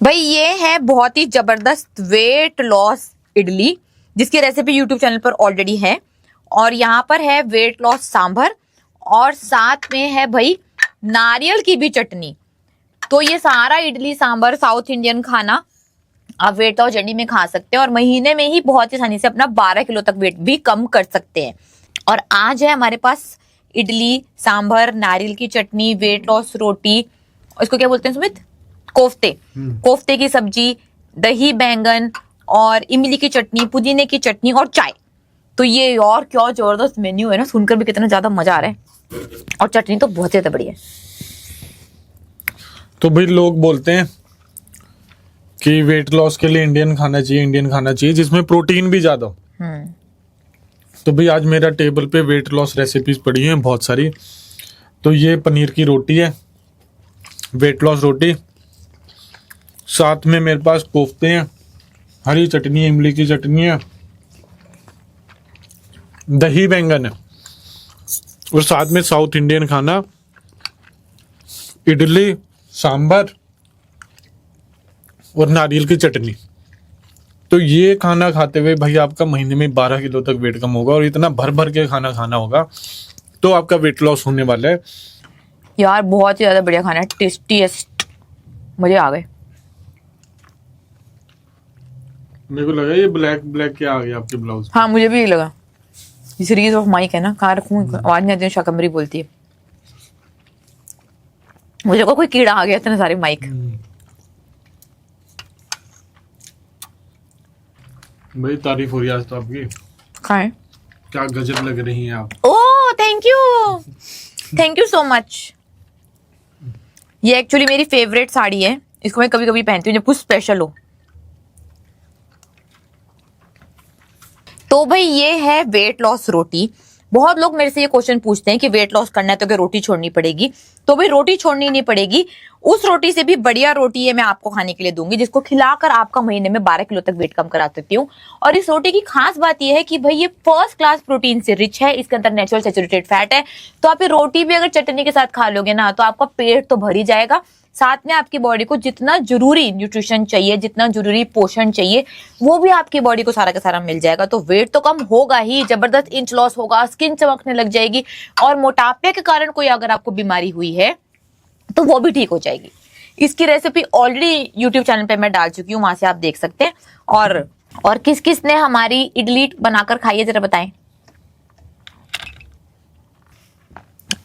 भाई ये है बहुत ही जबरदस्त वेट लॉस इडली, जिसकी रेसिपी यूट्यूब चैनल पर ऑलरेडी है। और यहाँ पर है वेट लॉस सांभर और साथ में है भाई नारियल की भी चटनी। तो ये सारा इडली सांभर साउथ इंडियन खाना आप वेट लॉस जर्नी में खा सकते हैं और महीने में ही बहुत ही आसानी से अपना 12 किलो तक वेट भी कम कर सकते हैं। और आज है हमारे पास इडली सांभर, नारियल की चटनी, वेट लॉस रोटी, इसको क्या बोलते हैं सुमित? कोफ्ते। कोफ्ते की सब्जी, दही बैंगन और इमली की चटनी, पुदीने की चटनी और चाय। तो ये और क्या जबरदस्त मेन्यू है ना, सुनकर भी कितना ज्यादा मजा आ रहा है। और चटनी तो बहुत ज्यादा बढ़िया है। तो भाई लोग बोलते हैं कि वेट लॉस के लिए इंडियन खाना चाहिए जिसमें प्रोटीन भी ज्यादा हो। तो भाई आज मेरा टेबल पे वेट लॉस रेसिपीज पड़ी हैं बहुत सारी। तो ये पनीर की रोटी है, वेट लॉस रोटी। साथ में मेरे पास कोफ्ते हैं, हरी चटनी, इमली की चटनी है, दही बैंगन है और साथ में साउथ इंडियन खाना इडली सांभर और नारियल की चटनी। तो ये खाना खाते हुए भाई आपका महीने में 12 किलो तक वेट कम होगा और इतना भर भर के खाना खाना होगा तो आपका वेट लॉस होने वाला है। यार बहुत ही ज्यादा बढ़िया खाना है, टेस्टीएस्ट, मजे आ गए। मेरे को लगा ये ब्लैक ब्लैक क्या आ गया आपके ब्लाउज। हाँ मुझे भी यही लगा। सीरीज ऑफ माइक है ना, कहाँ रखूं, आवाज नहीं आती, शाकंबरी बोलती है। मुझे को कोई कीड़ा आ गया इतने सारे माइक। भाई तारीफ हो रही है आज तो आपकी। खाएं। क्या गजब लग रही हैं आप। Oh thank you so much. ये एक्चुअली मेरी फेवरेट साड़ी है, इसको मैं कभी कभी पहनती हूँ जब कुछ स्पेशल हो। तो भाई ये है वेट लॉस रोटी। बहुत लोग मेरे से ये क्वेश्चन पूछते हैं कि वेट लॉस करना है तो क्या रोटी छोड़नी पड़ेगी? तो भाई रोटी छोड़नी नहीं पड़ेगी, उस रोटी से भी बढ़िया रोटी है मैं आपको खाने के लिए दूंगी, जिसको खिलाकर आपका महीने में 12 किलो तक वेट कम करा सकती हूँ। और इस रोटी की खास बात यह है कि भाई ये फर्स्ट क्लास प्रोटीन से रिच है, इसके अंदर नेचुरल सैचुरेटेड फैट है। तो आप ये रोटी भी अगर चटनी के साथ खा लोगे ना तो आपका पेट तो भर ही जाएगा, साथ में आपकी बॉडी को जितना जरूरी न्यूट्रिशन चाहिए, जितना जरूरी पोषण चाहिए, वो भी आपकी बॉडी को सारा का सारा मिल जाएगा। तो वेट तो कम होगा ही, जबरदस्त इंच लॉस होगा, स्किन चमकने लग जाएगी और मोटापे के कारण कोई अगर आपको बीमारी हुई है तो वो भी ठीक हो जाएगी। इसकी रेसिपी ऑलरेडी यूट्यूब चैनल पे मैं डाल चुकी हूँ, वहां से आप देख सकते हैं। और किस किस ने हमारी इडली बनाकर खाई है जरा बताएं।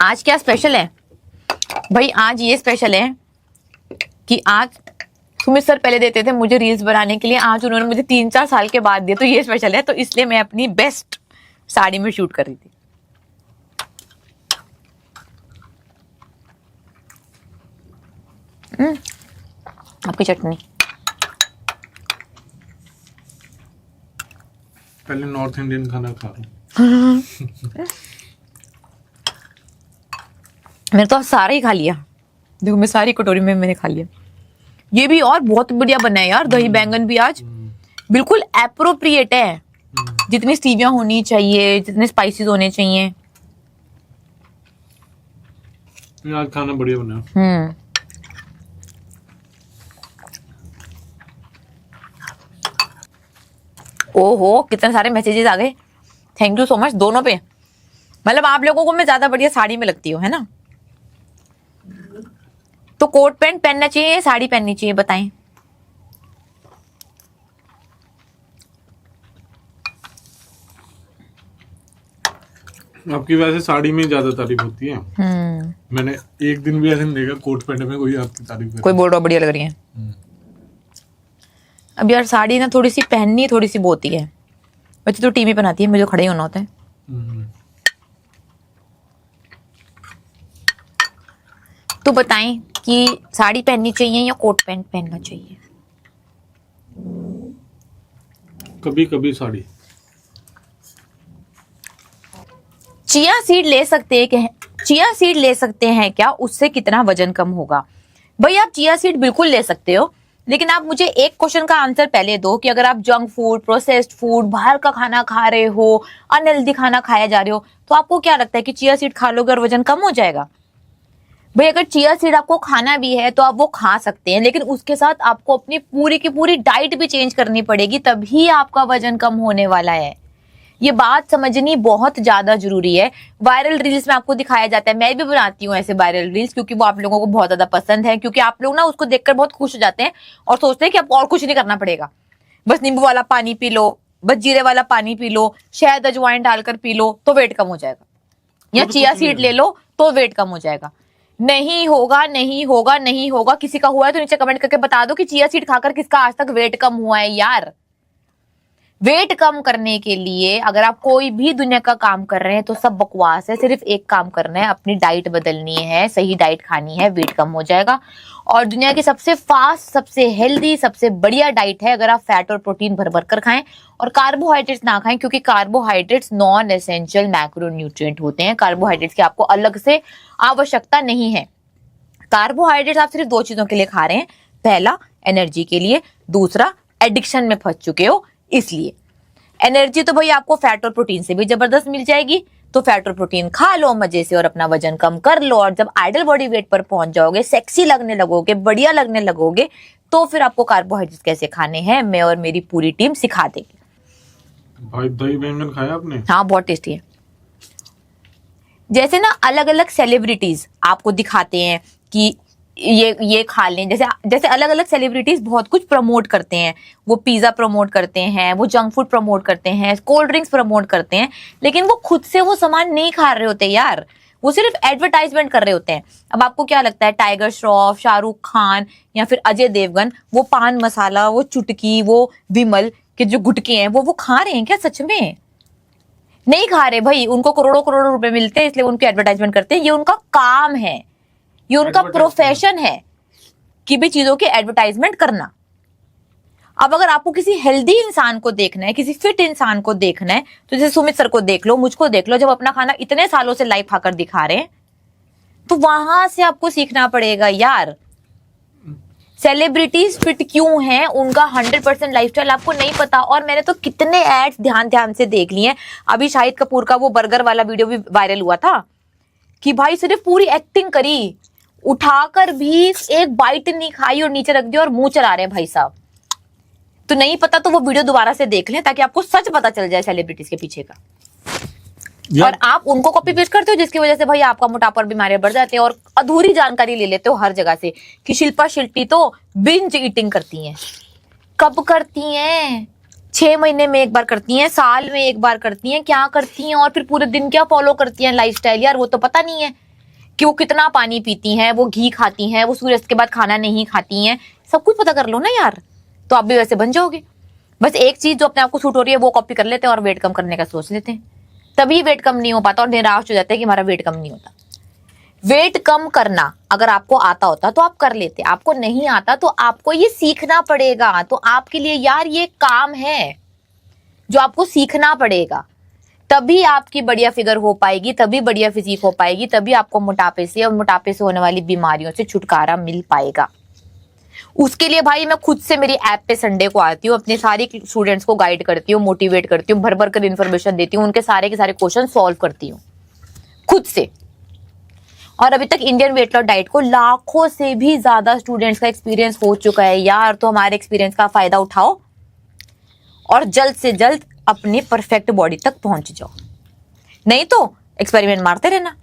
आज क्या स्पेशल है भाई? आज ये स्पेशल है कि आज सुमित सर पहले देते थे मुझे रील्स बनाने के लिए, आज उन्होंने मुझे 3-4 साल के बाद दिया, तो ये स्पेशल है। तो इसलिए मैं अपनी बेस्ट साड़ी में शूट कर रही थी। आपकी चटनी पहले नॉर्थ इंडियन खाना खा रहा हूँ। मैंने तो सारा ही खा लिया, देखो मैं सारी कटोरी में मैंने खा लिया। ये भी और बहुत बढ़िया बना है यार, दही बैंगन भी आज बिल्कुल एप्रोप्रिएट है, जितनी स्टीविया होनी चाहिए, जितने स्पाइसेस होने चाहिए। आज खाना बढ़िया बना। ओहो कितने सारे मैसेजेस आ गए, थैंक यू सो मच दोनों पे। मतलब आप लोगों को मैं ज्यादा बढ़िया साड़ी में लगती हूँ, है ना? तो कोट पैंट पहनना चाहिए या साड़ी पहननी चाहिए बताएं। आपकी वैसे साड़ी में ज्यादा तारीफ होती है। मैंने एक दिन भी ऐसे नहीं देखा कोट पैंट में कोई आपकी तारीफ करे। कोई बोल रहा बढ़िया लग रही है। अब यार साड़ी ना थोड़ी सी पहननी थोड़ी सी बोती है, बच्चे तो टीवी बनाती है, मुझे खड़े ही होना होता है। तो बताएं कि साड़ी पहननी चाहिए या कोट पैंट पहनना चाहिए? कभी कभी साड़ी। चिया सीड ले सकते हैं क्या? उससे कितना वजन कम होगा? भाई आप चिया सीड बिल्कुल ले सकते हो, लेकिन आप मुझे एक क्वेश्चन का आंसर पहले दो कि अगर आप जंक फूड, प्रोसेस्ड फूड, बाहर का खाना खा रहे हो, अनहेल्दी खाना खाया जा रहे हो, तो आपको क्या लगता है कि चिया सीड खा लोगे और वजन कम हो जाएगा? भाई अगर चिया सीड आपको खाना भी है तो आप वो खा सकते हैं, लेकिन उसके साथ आपको अपनी पूरी की पूरी डाइट भी चेंज करनी पड़ेगी, तभी आपका वजन कम होने वाला है। ये बात समझनी बहुत ज्यादा जरूरी है। वायरल रील्स में आपको दिखाया जाता है, मैं भी बनाती हूँ ऐसे वायरल रील्स, क्योंकि वो आप लोगों को बहुत ज्यादा पसंद है, क्योंकि आप लोग ना उसको देखकर बहुत खुश हो जाते हैं और सोचते हैं कि आपको और कुछ नहीं करना पड़ेगा, बस नींबू वाला पानी पी लो, बस जीरे वाला पानी पी लो, शहद अजवाइन डालकर पी लो तो वेट कम हो जाएगा, या चिया सीड ले लो तो वेट कम हो जाएगा। नहीं होगा, नहीं होगा, नहीं होगा। किसी का हुआ है तो नीचे कमेंट करके बता दो कि चिया सीड खाकर किसका आज तक वेट कम हुआ है यार। वेट कम करने के लिए अगर आप कोई भी दुनिया का काम कर रहे हैं तो सब बकवास है। सिर्फ एक काम करना है, अपनी डाइट बदलनी है, सही डाइट खानी है, वेट कम हो जाएगा। और दुनिया की सबसे फास्ट, सबसे हेल्दी, सबसे बढ़िया डाइट है अगर आप फैट और प्रोटीन भर भर कर खाएं और कार्बोहाइड्रेट्स ना खाएं, क्योंकि कार्बोहाइड्रेट्स नॉन एसेंशियल मैक्रोन्यूट्रिएंट होते हैं। कार्बोहाइड्रेट्स की आपको अलग से आवश्यकता नहीं है। कार्बोहाइड्रेट्स आप सिर्फ 2 चीजों के लिए खा रहे हैं, पहला एनर्जी के लिए, दूसरा एडिक्शन में फंस चुके हो इसलिए। एनर्जी तो भाई आपको फैट और प्रोटीन से भी जबरदस्त मिल जाएगी, तो फैट और प्रोटीन खा लो मजे से और अपना वजन कम कर लो, और जब आइडल बॉडी वेट पर पहुंच जाओगे, सेक्सी लगने लगोगे, बढ़िया लगने लगोगे, तो फिर आपको कार्बोहाइड्रेट्स कैसे खाने हैं मैं और मेरी पूरी टीम सिखा देगी। भाई दही बैंगन खाया आपने? हाँ बहुत टेस्टी है। जैसे ना अलग अलग सेलिब्रिटीज आपको दिखाते हैं कि ये खा लें, जैसे जैसे अलग अलग सेलिब्रिटीज बहुत कुछ प्रमोट करते हैं, वो पिज्जा प्रमोट करते हैं, वो जंक फूड प्रमोट करते हैं, कोल्ड ड्रिंक्स प्रमोट करते हैं, लेकिन वो खुद से वो सामान नहीं खा रहे होते यार, वो सिर्फ एडवर्टाइजमेंट कर रहे होते हैं। अब आपको क्या लगता है टाइगर श्रॉफ, शाहरुख खान या फिर अजय देवगन वो पान मसाला, वो चुटकी, वो विमल के जो गुटके हैं वो खा रहे हैं क्या? सच में नहीं खा रहे भाई, उनको करोड़ों करोड़ों रुपए मिलते हैं इसलिए उनकी एडवर्टाइजमेंट करते हैं। ये उनका काम है, ये उनका प्रोफेशन है कि भी चीजों की एडवर्टाइजमेंट करना। अब अगर आपको किसी हेल्दी इंसान को देखना है, किसी फिट इंसान को देखना है, तो जैसे सुमित सर को देख लो, मुझको देख लो, जब अपना खाना इतने सालों से लाइव खाकर दिखा रहे हैं, तो वहां से आपको सीखना पड़ेगा यार। सेलिब्रिटीज फिट क्यों हैं, उनका 100% लाइफस्टाइल आपको नहीं पता। और मैंने तो कितने एड्स ध्यान ध्यान से देख लिए हैं। अभी शाहिद कपूर का वो बर्गर वाला वीडियो भी वायरल हुआ था कि भाई सिर्फ पूरी एक्टिंग करी, उठाकर भी एक बाइट नहीं खाई और नीचे रख दिया और मुंह चला रहे हैं भाई साहब। तो नहीं पता तो वो वीडियो दोबारा से देख लें ताकि आपको सच पता चल जाए सेलिब्रिटीज के पीछे का। और आप उनको कॉपी पेस्ट करते हो जिसकी वजह से भाई आपका मोटापा और बीमारियां बढ़ जाते हैं, और अधूरी जानकारी ले लेते हो हर जगह से कि शिल्पा शेट्टी तो बिंज ईटिंग करती हैं। कब करती हैं? 6 महीने में एक बार करती हैं, साल में एक बार करती हैं, क्या करती हैं? और फिर पूरे दिन क्या फॉलो करती हैं लाइफस्टाइल यार, वो तो पता नहीं है कि वो कितना पानी पीती हैं, वो घी खाती हैं, वो सूर्यास्त के बाद खाना नहीं खाती हैं। सब कुछ पता कर लो ना यार, तो आप भी वैसे बन जाओगे। बस एक चीज जो अपने आप को सूट हो रही है वो कॉपी कर लेते हैं और वेट कम करने का सोच लेते हैं, तभी वेट कम नहीं हो पाता और निराश हो जाते हैं कि हमारा वेट कम नहीं होता। वेट कम करना अगर आपको आता होता तो आप कर लेते, आपको नहीं आता तो आपको ये सीखना पड़ेगा। तो आपके लिए यार ये काम है जो आपको सीखना पड़ेगा, तभी आपकी बढ़िया फिगर हो पाएगी, तभी बढ़िया फिजिक हो पाएगी, तभी आपको मोटापे से और मोटापे से होने वाली बीमारियों से छुटकारा मिल पाएगा। उसके लिए भाई मैं खुद से मेरी ऐप पे संडे को आती हूँ, अपने सारे स्टूडेंट्स को गाइड करती हूँ, मोटिवेट करती हूँ, भर भर कर इन्फॉर्मेशन देती हूँ, उनके सारे के सारे क्वेश्चन सॉल्व करती हूँ खुद से। और अभी तक इंडियन वेट लॉस डाइट को लाखों से भी ज्यादा स्टूडेंट्स का एक्सपीरियंस हो चुका है यार। तो हमारे एक्सपीरियंस का फायदा उठाओ और जल्द से जल्द अपने परफेक्ट बॉडी तक पहुंच जाओ, नहीं तो एक्सपेरिमेंट मारते रहना।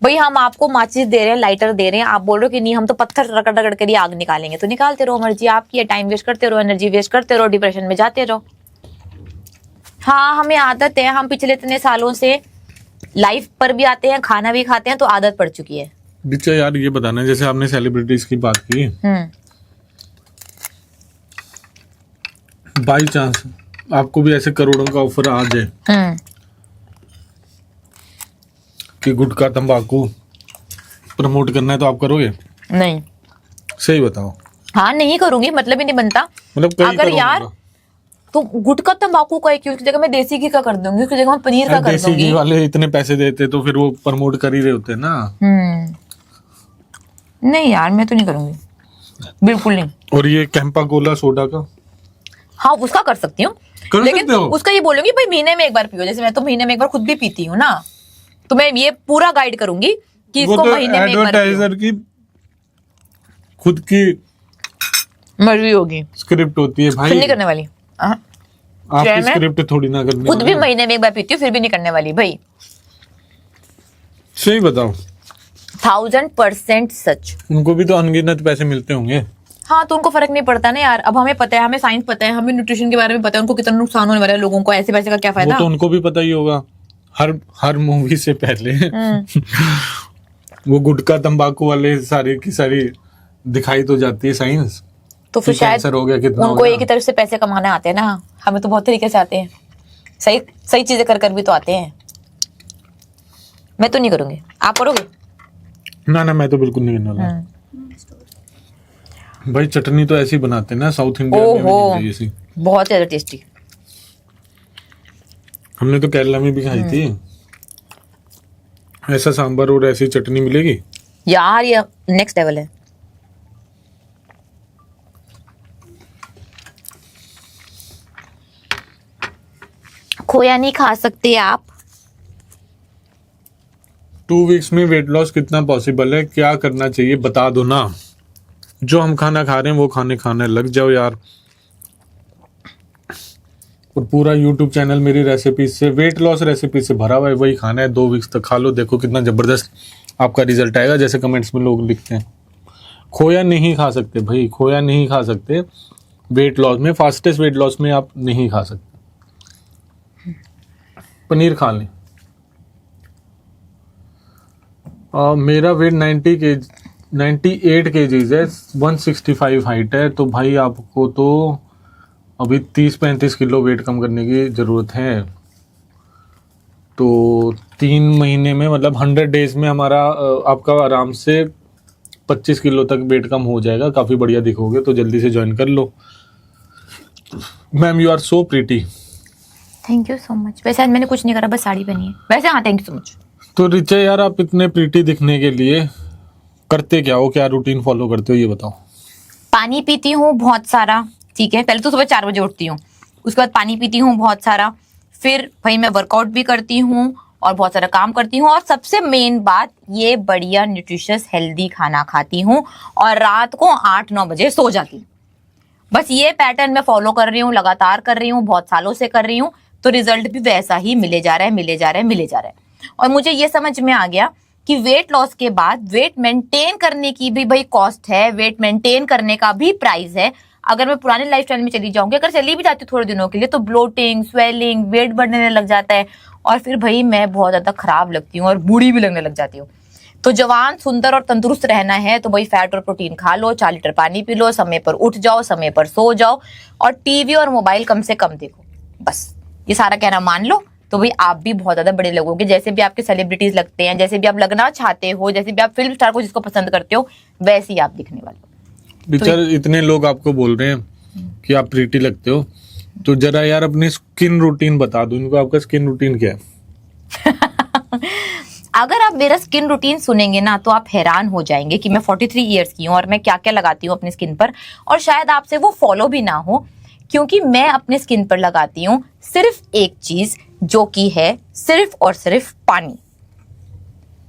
भाई हम आपको माचिस दे रहे हैं, लाइटर दे रहे हैं, आप बोल रहे हो कि नहीं हम तो पत्थर रगड़ रगड़ कर ही आग निकालेंगे, तो निकालते रहो, मर्जी आपकी है, टाइम वेस्ट करते रहो, एनर्जी वेस्ट करते रहो, डिप्रेशन में जाते रहो। हाँ हमें आदत है, हम पिछले इतने सालों से लाइफ पर भी आते हैं, खाना भी खाते हैं, तो आदत पड़ चुकी है। बिचा यार ये बताना, जैसे आपने सेलिब्रिटीज की बात की, बाई चांस आपको भी ऐसे करोड़ों का ऑफर आ जाए कि गुटखा तंबाकू प्रमोट करना है, तो आप करोगे? नहीं। सही बताओ। हाँ नहीं करूंगी, मतलब ही नहीं बनता। मतलब अगर यार तो गुटखा तंबाकू का क्यों, उसकी जगह मैं देसी घी का कर दूंगी, उसकी जगह मैं पनीर का कर दूंगी। देसी घी वाले इतने पैसे देते तो फिर वो प्रमोट कर ही रहे होते ना। नहीं यार मैं तो नहीं करूंगी, बिल्कुल नहीं। और ये कैंपा कोला सोडा का? हाँ उसका कर सकती हूँ, लेकिन उसका ये बोलूंगी भाई महीने में एक बार पियो। जैसे मैं तो महीने में एक बार खुद भी पीती हूँ ना, तो मैं ये पूरा गाइड करूंगी कि वो इसको तो महीने में एक बार पियो। एडवर्टाइजर की खुद की मर्जी होगी, स्क्रिप्ट होती है फिर भाई, नहीं करने वाली। आपकी मैं स्क्रिप्ट थोड़ी ना करनी खुद भी है। महीने में एक बार पीती हूँ, फिर भी नहीं करने वाली भाई। सही बताओ, 1000% सच। उनको भी तो अनगिनत पैसे मिलते होंगे। हाँ, तो उनको फर्क नहीं पड़ता ना यार। अब हमें पता है, हमें साइंस पता है, हमें न्यूट्रिशन के बारे में पता है, उनको कितना नुकसान होने वाला है लोगों को, ऐसे पैसे का क्या वो फायदा। तो उनको भी पता ही होगा, हर मूवी से पहले वो गुटखा तंबाकू वाले सारी की सारी दिखाई तो जाती है साइंस। तो फिर कि शायद कैंसर हो गया, कितना हो उनको गया। एक ही तरफ से पैसे कमाने आते हैं ना, हमें तो बहुत तरीके से आते हैं। सही सही चीजें कर कर भी तो आते हैं। मैं तो नहीं करूंगी, आप करोगे? ना मैं तो बिल्कुल नहीं करने वाला भाई। चटनी तो ऐसी बनाते हैं ना साउथ इंडिया में भी ओहो, नहीं चाहिए ऐसी। बहुत ज्यादा टेस्टी। हमने तो केरला में भी खाई थी ऐसा सांबर और ऐसी चटनी मिलेगी यार ये नेक्स्ट लेवल है। खोया नहीं खा सकते आप? 2 वीक्स में वेट लॉस कितना पॉसिबल है, क्या करना चाहिए बता दो ना। जो हम खाना खा रहे हैं वो खाने लग जाओ यार। और पूरा यूट्यूब चैनल मेरी रेसिपी से, वेट लॉस रेसिपी से भरा हुआ है। वही खाना है, 2 वीक्स तक खा लो, देखो कितना जबरदस्त आपका रिजल्ट आएगा, जैसे कमेंट्स में लोग लिखते हैं। खोया नहीं खा सकते भाई, खोया नहीं खा सकते वेट लॉस में, फास्टेस्ट वेट लॉस में आप नहीं खा सकते। पनीर खा लें। मेरा वेट 98 केजीज है, 165 हाइट है, तो भाई आपको तो अभी 30-35 किलो वेट कम करने की ज़रूरत है। तो 3 महीने में, मतलब 100 डेज में हमारा आपका आराम से 25 किलो तक वेट कम हो जाएगा। काफ़ी बढ़िया दिखोगे, तो जल्दी से ज्वाइन कर लो। Ma'am you are so pretty. Thank you so much. वैसे आज मैंने कुछ नहीं करा, बस साड़ी पहनी है। वैसे हाँ, थैंक यू सो मच। तो रिचा यार, आप इतने प्रीटी दिखने के लिए करते क्या हो, क्या रूटीन फॉलो करते हो ये बताओ। पानी पीती हूँ बहुत सारा, ठीक है। पहले तो सुबह 4 बजे उठती हूँ, उसके बाद पानी पीती हूँ बहुत सारा, फिर भाई मैं वर्कआउट भी करती हूँ और बहुत सारा काम करती हूँ, और सबसे मेन बात, ये बढ़िया न्यूट्रिशियस हेल्दी खाना खाती हूँ, और रात को 8-9 बजे सो जाती हूँ। बस ये पैटर्न मैं फॉलो कर रही हूँ, लगातार कर रही हूँ, बहुत सालों से कर रही हूँ, तो रिजल्ट भी वैसा ही मिले जा रहा है। और मुझे ये समझ में आ गया कि वेट लॉस के बाद वेट मेंटेन करने की भी भाई कॉस्ट है, वेट मेंटेन करने का भी प्राइस है। अगर मैं पुराने लाइफस्टाइल में चली जाऊंगी, अगर चली भी जाती हूँ थोड़े दिनों के लिए, तो ब्लोटिंग, स्वेलिंग, वेट बढ़ने लग जाता है, और फिर भाई मैं बहुत ज्यादा खराब लगती हूँ और बूढ़ी भी लगने लग जाती हूँ। तो जवान, सुंदर और तंदुरुस्त रहना है तो भाई फैट और प्रोटीन खा लो, 4 लीटर पानी पी लो, समय पर उठ जाओ, समय पर सो जाओ, और टीवी और मोबाइल कम से कम देखो। बस ये सारा कहना मान लो, तो भाई आप भी बहुत ज्यादा बड़े लगोगे। जैसे भी आपके सेलिब्रिटीज लगते हैं, जैसे भी आप लगना चाहते हो, जैसे भी आप फिल्म स्टार को जिसको पसंद करते हो, वैसे ही आप दिखने वाले हो। बेचारे इतने लोग आपको बोल रहे हैं कि आप प्रीटी लगते हो, तो जरा यार अपनी स्किन रूटीन बता दो इनको। आपका स्किन रूटीन क्या है? अगर आप मेरा स्किन रूटीन सुनेंगे ना, तो आप हैरान हो जाएंगे कि मैं 43 इयर्स की हूँ और मैं क्या क्या लगाती हूँ अपनी स्किन पर, और शायद आपसे वो फॉलो भी ना हो, क्योंकि मैं अपने स्किन पर लगाती हूँ सिर्फ एक चीज, जो कि है सिर्फ और सिर्फ पानी।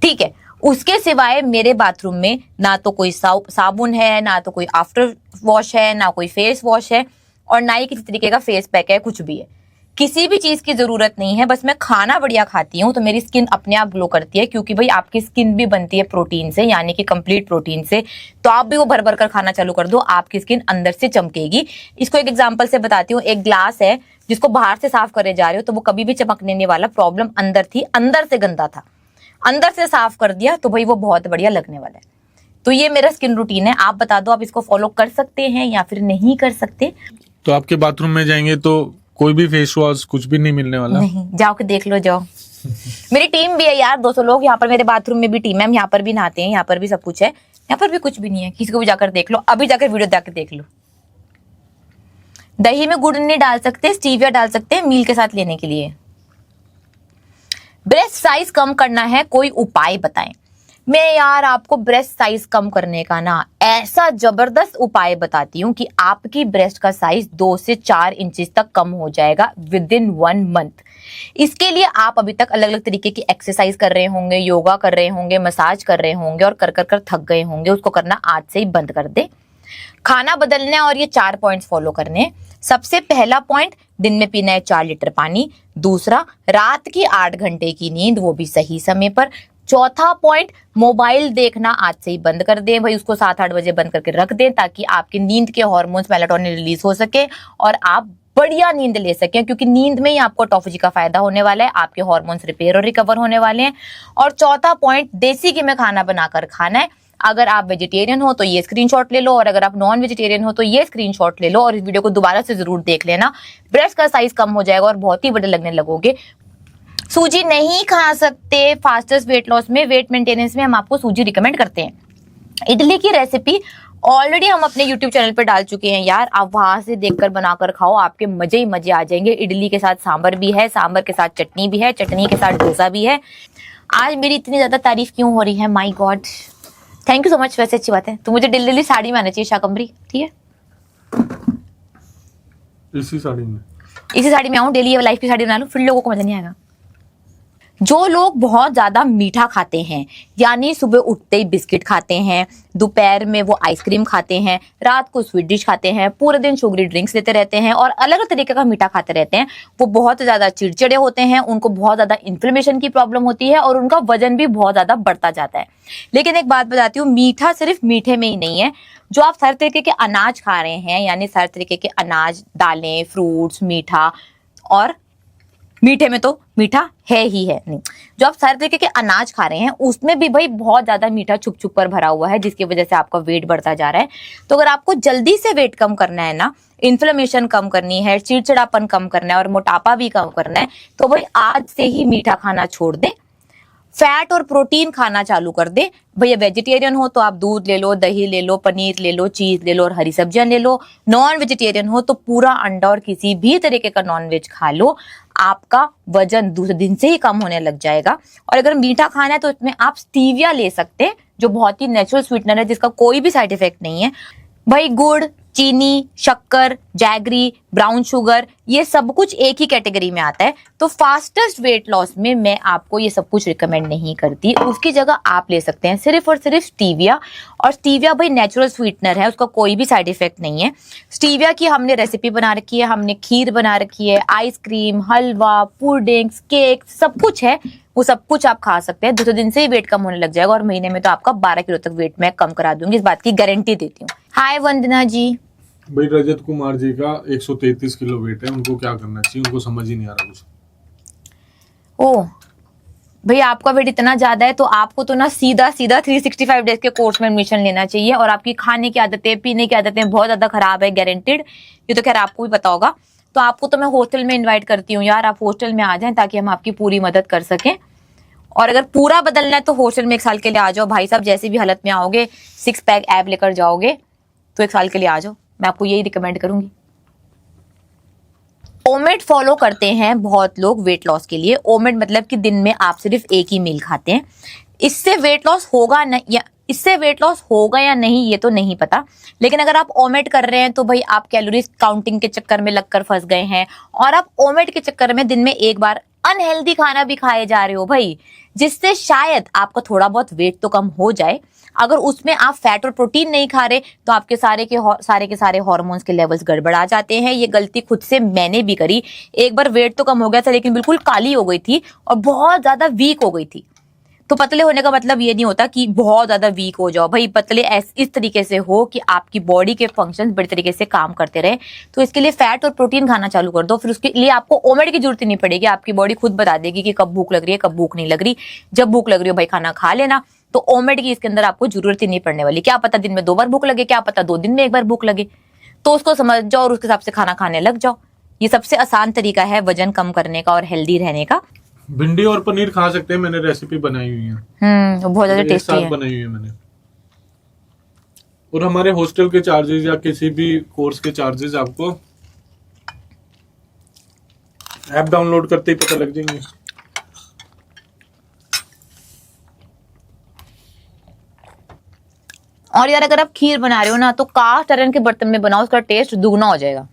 ठीक है, उसके सिवाय मेरे बाथरूम में ना तो कोई साबुन है, ना तो कोई आफ्टर वॉश है, ना कोई फेस वॉश है, और ना ही किसी तरीके का फेस पैक है, कुछ भी है। किसी भी चीज की जरूरत नहीं है। बस मैं खाना बढ़िया खाती हूँ तो मेरी स्किन अपने आप ग्लो करती है, क्योंकि भाई आपकी स्किन भी बनती है प्रोटीन से, यानी कि कंप्लीट प्रोटीन से। तो आप भी वो भर भर कर खाना चालू कर दो, आपकी स्किन अंदर से चमकेगी। इसको एक एग्जांपल से बताती हूँ। एक ग्लास है जिसको बाहर से साफ करे जा रहे हो, तो वो कभी भी चमकने नहीं वाला। प्रॉब्लम अंदर थी, अंदर से गंदा था, अंदर से साफ कर दिया तो भाई वो बहुत बढ़िया लगने वाला है। तो ये मेरा स्किन रूटीन है। आप बता दो, आप इसको फॉलो कर सकते हैं या फिर नहीं कर सकते? तो आपके बाथरूम में जाएंगे तो कोई भी फेस वॉश कुछ भी नहीं मिलने वाला? नहीं, जाओ के देख लो, जाओ। मेरी टीम भी है यार, 200 लोग यहाँ पर। मेरे बाथरूम में भी टीम है, हम यहाँ पर भी नहाते हैं, यहाँ पर भी सब कुछ है, यहाँ पर भी कुछ भी नहीं है। किसी को भी जाकर देख लो, अभी जाकर वीडियो जाकर देख लो। दही में गुड़ नहीं डाल सकते, स्टीविया डाल सकते हैं मील के साथ लेने के लिए। ब्रेस्ट साइज कम करना है, कोई उपाय बताएं। मैं यार आपको ब्रेस्ट साइज कम करने का ना ऐसा जबरदस्त उपाय बताती हूँ कि आपकी ब्रेस्ट का साइज 2 से 4 इंचेस तक कम हो जाएगा विद इन 1 मंथ। इसके लिए आप अभी तक अलग अलग तरीके की एक्सरसाइज कर रहे होंगे, योगा कर रहे होंगे, मसाज कर रहे होंगे और कर कर कर थक गए होंगे। उसको करना आज से ही बंद कर दे। खाना बदलना है और ये 4 पॉइंट्स फॉलो करने हैं। सबसे पहला पॉइंट, दिन में पीना है 4 लीटर पानी। दूसरा, रात की 8 घंटे की नींद, वो भी सही समय पर। चौथा पॉइंट, मोबाइल देखना आज से ही बंद कर दें भाई, उसको 7-8 बजे बंद करके रख दें ताकि आपकी नींद के हार्मोन्स मेलाटोनिन रिलीज हो सके और आप बढ़िया नींद ले सकें, क्योंकि नींद में ही आपको ऑटोफेजी का फायदा होने वाला है, आपके हार्मोन्स रिपेयर और रिकवर होने वाले हैं। और चौथा पॉइंट, देसी घी में खाना बनाकर खाना है। अगर आप वेजिटेरियन हो तो ये स्क्रीनशॉट ले लो और अगर आप नॉन वेजिटेरियन हो तो ये स्क्रीनशॉट ले लो और इस वीडियो को दोबारा से जरूर देख लेना। ब्रेस्ट का साइज कम हो जाएगा और बहुत ही बड़े लगने लगोगे। सूजी नहीं खा सकते फास्टेस्ट वेट लॉस में, वेट मेंटेनेंस में हम आपको सूजी रिकमेंड करते हैं। इडली की रेसिपी ऑलरेडी हम अपने YouTube चैनल पर डाल चुके हैं यार, आप वहां से देखकर बनाकर खाओ, आपके मजे ही मजे आ जाएंगे। इडली के साथ सांभर भी है, सांभर के साथ चटनी भी है, चटनी के साथ डोसा भी है। आज मेरी इतनी ज्यादा तारीफ क्यों हो रही है, my God, thank you so much. वैसे अच्छी बात है, तो मुझे दिल्ली साड़ी में आना चाहिए शाकंभरी, ठीक है? इसी साड़ी में आऊं, डेली लाइफ की साड़ी बना लूं, फिर लोगों को मजा नहीं आएगा। जो लोग बहुत ज्यादा मीठा खाते हैं, यानी सुबह उठते ही बिस्किट खाते हैं, दोपहर में वो आइसक्रीम खाते हैं, रात को स्वीट डिश खाते हैं, पूरे दिन शुगरी ड्रिंक्स लेते रहते हैं और अलग अलग तरीके का मीठा खाते रहते हैं, वो बहुत ज्यादा चिड़चिड़े होते हैं, उनको बहुत ज्यादा इन्फ्लेमेशन की प्रॉब्लम होती है और उनका वजन भी बहुत ज्यादा बढ़ता जाता है। लेकिन एक बात बताती हूँ, मीठा सिर्फ मीठे में ही नहीं है। जो आप हर तरीके के अनाज खा रहे हैं, यानी हर तरीके के अनाज, दालें, फ्रूट्स, मीठा, और मीठे में तो मीठा है ही है नहीं, जो आप सारे तरीके के अनाज खा रहे हैं उसमें भी भाई बहुत ज्यादा मीठा छुप छुप कर भरा हुआ है, जिसकी वजह से आपका वेट बढ़ता जा रहा है। तो अगर आपको जल्दी से वेट कम करना है ना, इन्फ्लेमेशन कम करनी है, चिड़चिड़ापन कम करना है और मोटापा भी कम करना है, तो भाई आज से ही मीठा खाना छोड़ दे, फैट और प्रोटीन खाना चालू कर दे। भैया वेजिटेरियन हो तो आप दूध ले लो, दही ले लो, पनीर ले लो, चीज ले लो और हरी सब्जियां ले लो। नॉन वेजिटेरियन हो तो पूरा अंडा और किसी भी तरीके का नॉन वेज खा लो, आपका वजन दूसरे दिन से ही कम होने लग जाएगा। और अगर मीठा खाना है तो इसमें आप स्टीविया ले सकते हैं, जो बहुत ही नेचुरल स्वीटनर है, जिसका कोई भी साइड इफेक्ट नहीं है। भाई गुड़, चीनी, शक्कर, जैगरी, ब्राउन शुगर, ये सब कुछ एक ही कैटेगरी में आता है। तो फास्टेस्ट वेट लॉस में मैं आपको ये सब कुछ रिकमेंड नहीं करती, उसकी जगह आप ले सकते हैं सिर्फ और सिर्फ स्टीविया। और स्टीविया भाई नेचुरल स्वीटनर है, उसका कोई भी साइड इफेक्ट नहीं है। स्टीविया की हमने रेसिपी बना रखी है, हमने खीर बना रखी है, आइसक्रीम, हलवा, पुडिंग्स, केक, सब कुछ है, वो सब कुछ आप खा सकते हैं। दूसरे दिन से ही वेट कम होने लग जाएगा और महीने में तो आपका 12 किलो तक वेट मैं कम करा दूंगी, इस बात की गारंटी देती हूँ। हाय वंदना जी। भाई रजत कुमार जी का 133 किलो वेट है, उनको क्या करना चाहिए, उनको समझ ही नहीं आ रहा कुछ। ओ भाई, आपका वेट इतना ज्यादा है तो आपको तो ना सीधा 365 डेज के कोर्स में एडमिशन लेना चाहिए। और आपकी खाने की आदतें, पीने की आदतें बहुत ज्यादा खराब है, गारंटेड, ये तो खैर आपको भी पता होगा। तो आपको तो मैं हॉस्टल में इन्वाइट करती हूँ यार, आप हॉस्टल में आ जाएं ताकि हम आपकी पूरी मदद कर सकें। और अगर पूरा बदलना है तो हॉस्टल में 1 साल के लिए आ जाओ भाई साहब, जैसे भी हालत में आओगे, 6 पैक ऐप लेकर जाओगे तो 1 साल के लिए आ जाओ, मैं आपको यही रिकमेंड करूंगी। ओमेड फॉलो करते हैं बहुत लोग वेट लॉस के लिए। ओमेड मतलब कि दिन में आप सिर्फ एक ही मील खाते हैं। इससे वेट लॉस होगा न, या इससे वेट लॉस होगा या नहीं ये तो नहीं पता, लेकिन अगर आप ओमेड कर रहे हैं तो भाई आप कैलोरीज काउंटिंग के चक्कर में लगकर फंस गए हैं और आप ओमेड के चक्कर में दिन में एक बार अनहेल्दी खाना भी खाए जा रहे हो भाई, जिससे शायद आपका थोड़ा बहुत वेट तो कम हो जाए। अगर उसमें आप फैट और प्रोटीन नहीं खा रहे तो आपके सारे के सारे हार्मोन्स के लेवल्स गड़बड़ा जाते हैं। ये गलती खुद से मैंने भी करी। एक बार वेट तो कम हो गया था लेकिन बिल्कुल काली हो गई थी और बहुत ज्यादा वीक हो गई थी। तो पतले होने का मतलब ये नहीं होता कि बहुत ज्यादा वीक हो जाओ भाई, पतले इस तरीके से हो कि आपकी बॉडी के फंक्शंस बड़ी तरीके से काम करते रहे। तो इसके लिए फैट और प्रोटीन खाना चालू कर दो, फिर उसके लिए आपको ओमेड की जरूरत ही नहीं पड़ेगी। आपकी बॉडी खुद बता देगी कि कब भूख लग रही है, कब भूख नहीं लग रही। जब भूख लग रही हो भाई खाना खा लेना, तो ओमेड की इसके अंदर आपको जरूरत ही नहीं पड़ने वाली। क्या पता दिन में 2 बार भूख लगे, क्या पता 2 दिन में 1 बार भूख लगे, तो उसको समझ जाओ और उसके हिसाब से खाना खाने लग जाओ। ये सबसे आसान तरीका है वजन कम करने का और हेल्दी रहने का। भिंडी और पनीर खा सकते हैं, मैंने रेसिपी बनाई हुई है। बहुत ज्यादा टेस्टी है, बनाई हुई है मैंने। और हमारे हॉस्टल के चार्जेस या किसी भी कोर्स के चार्जेस आपको ऐप डाउनलोड करते ही पता लग जाएंगे। और यार अगर आप खीर बना रहे हो ना तो कास्ट आयरन के बर्तन में बनाओ, उसका टेस्ट दुगना हो जाएगा।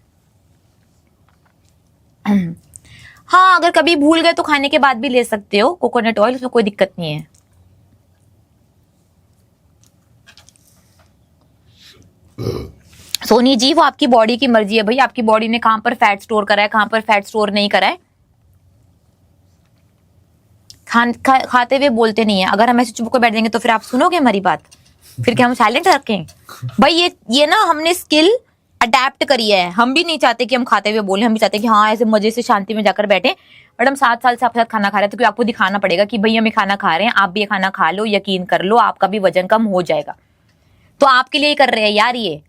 हाँ, अगर कभी भूल गए तो खाने के बाद भी ले सकते हो कोकोनट ऑयल, उसमें कोई दिक्कत नहीं है। सोनी जी, वो आपकी बॉडी की मर्जी है भाई, आपकी बॉडी ने कहां पर फैट स्टोर करा है, कहां पर फैट स्टोर नहीं करा है। खाते हुए बोलते नहीं है। अगर हम ऐसे चुप कर बैठ जाएंगे तो फिर आप सुनोगे हमारी बात, फिर क्या हम साइलेंट रखें? भाई ये ना हमने स्किल अडेप्ट करी है। हम भी नहीं चाहते कि हम खाते हुए बोले, हम भी चाहते हैं कि हाँ ऐसे मजे से शांति में जाकर बैठे। बट हम 7 साल से आपके साथ खाना खा रहे हैं तो आपको दिखाना पड़ेगा कि भाई हम ये खाना खा रहे हैं, आप भी ये खाना खा लो, यकीन कर लो आपका भी वजन कम हो जाएगा। तो आपके लिए ही कर रहे हैं यार, ये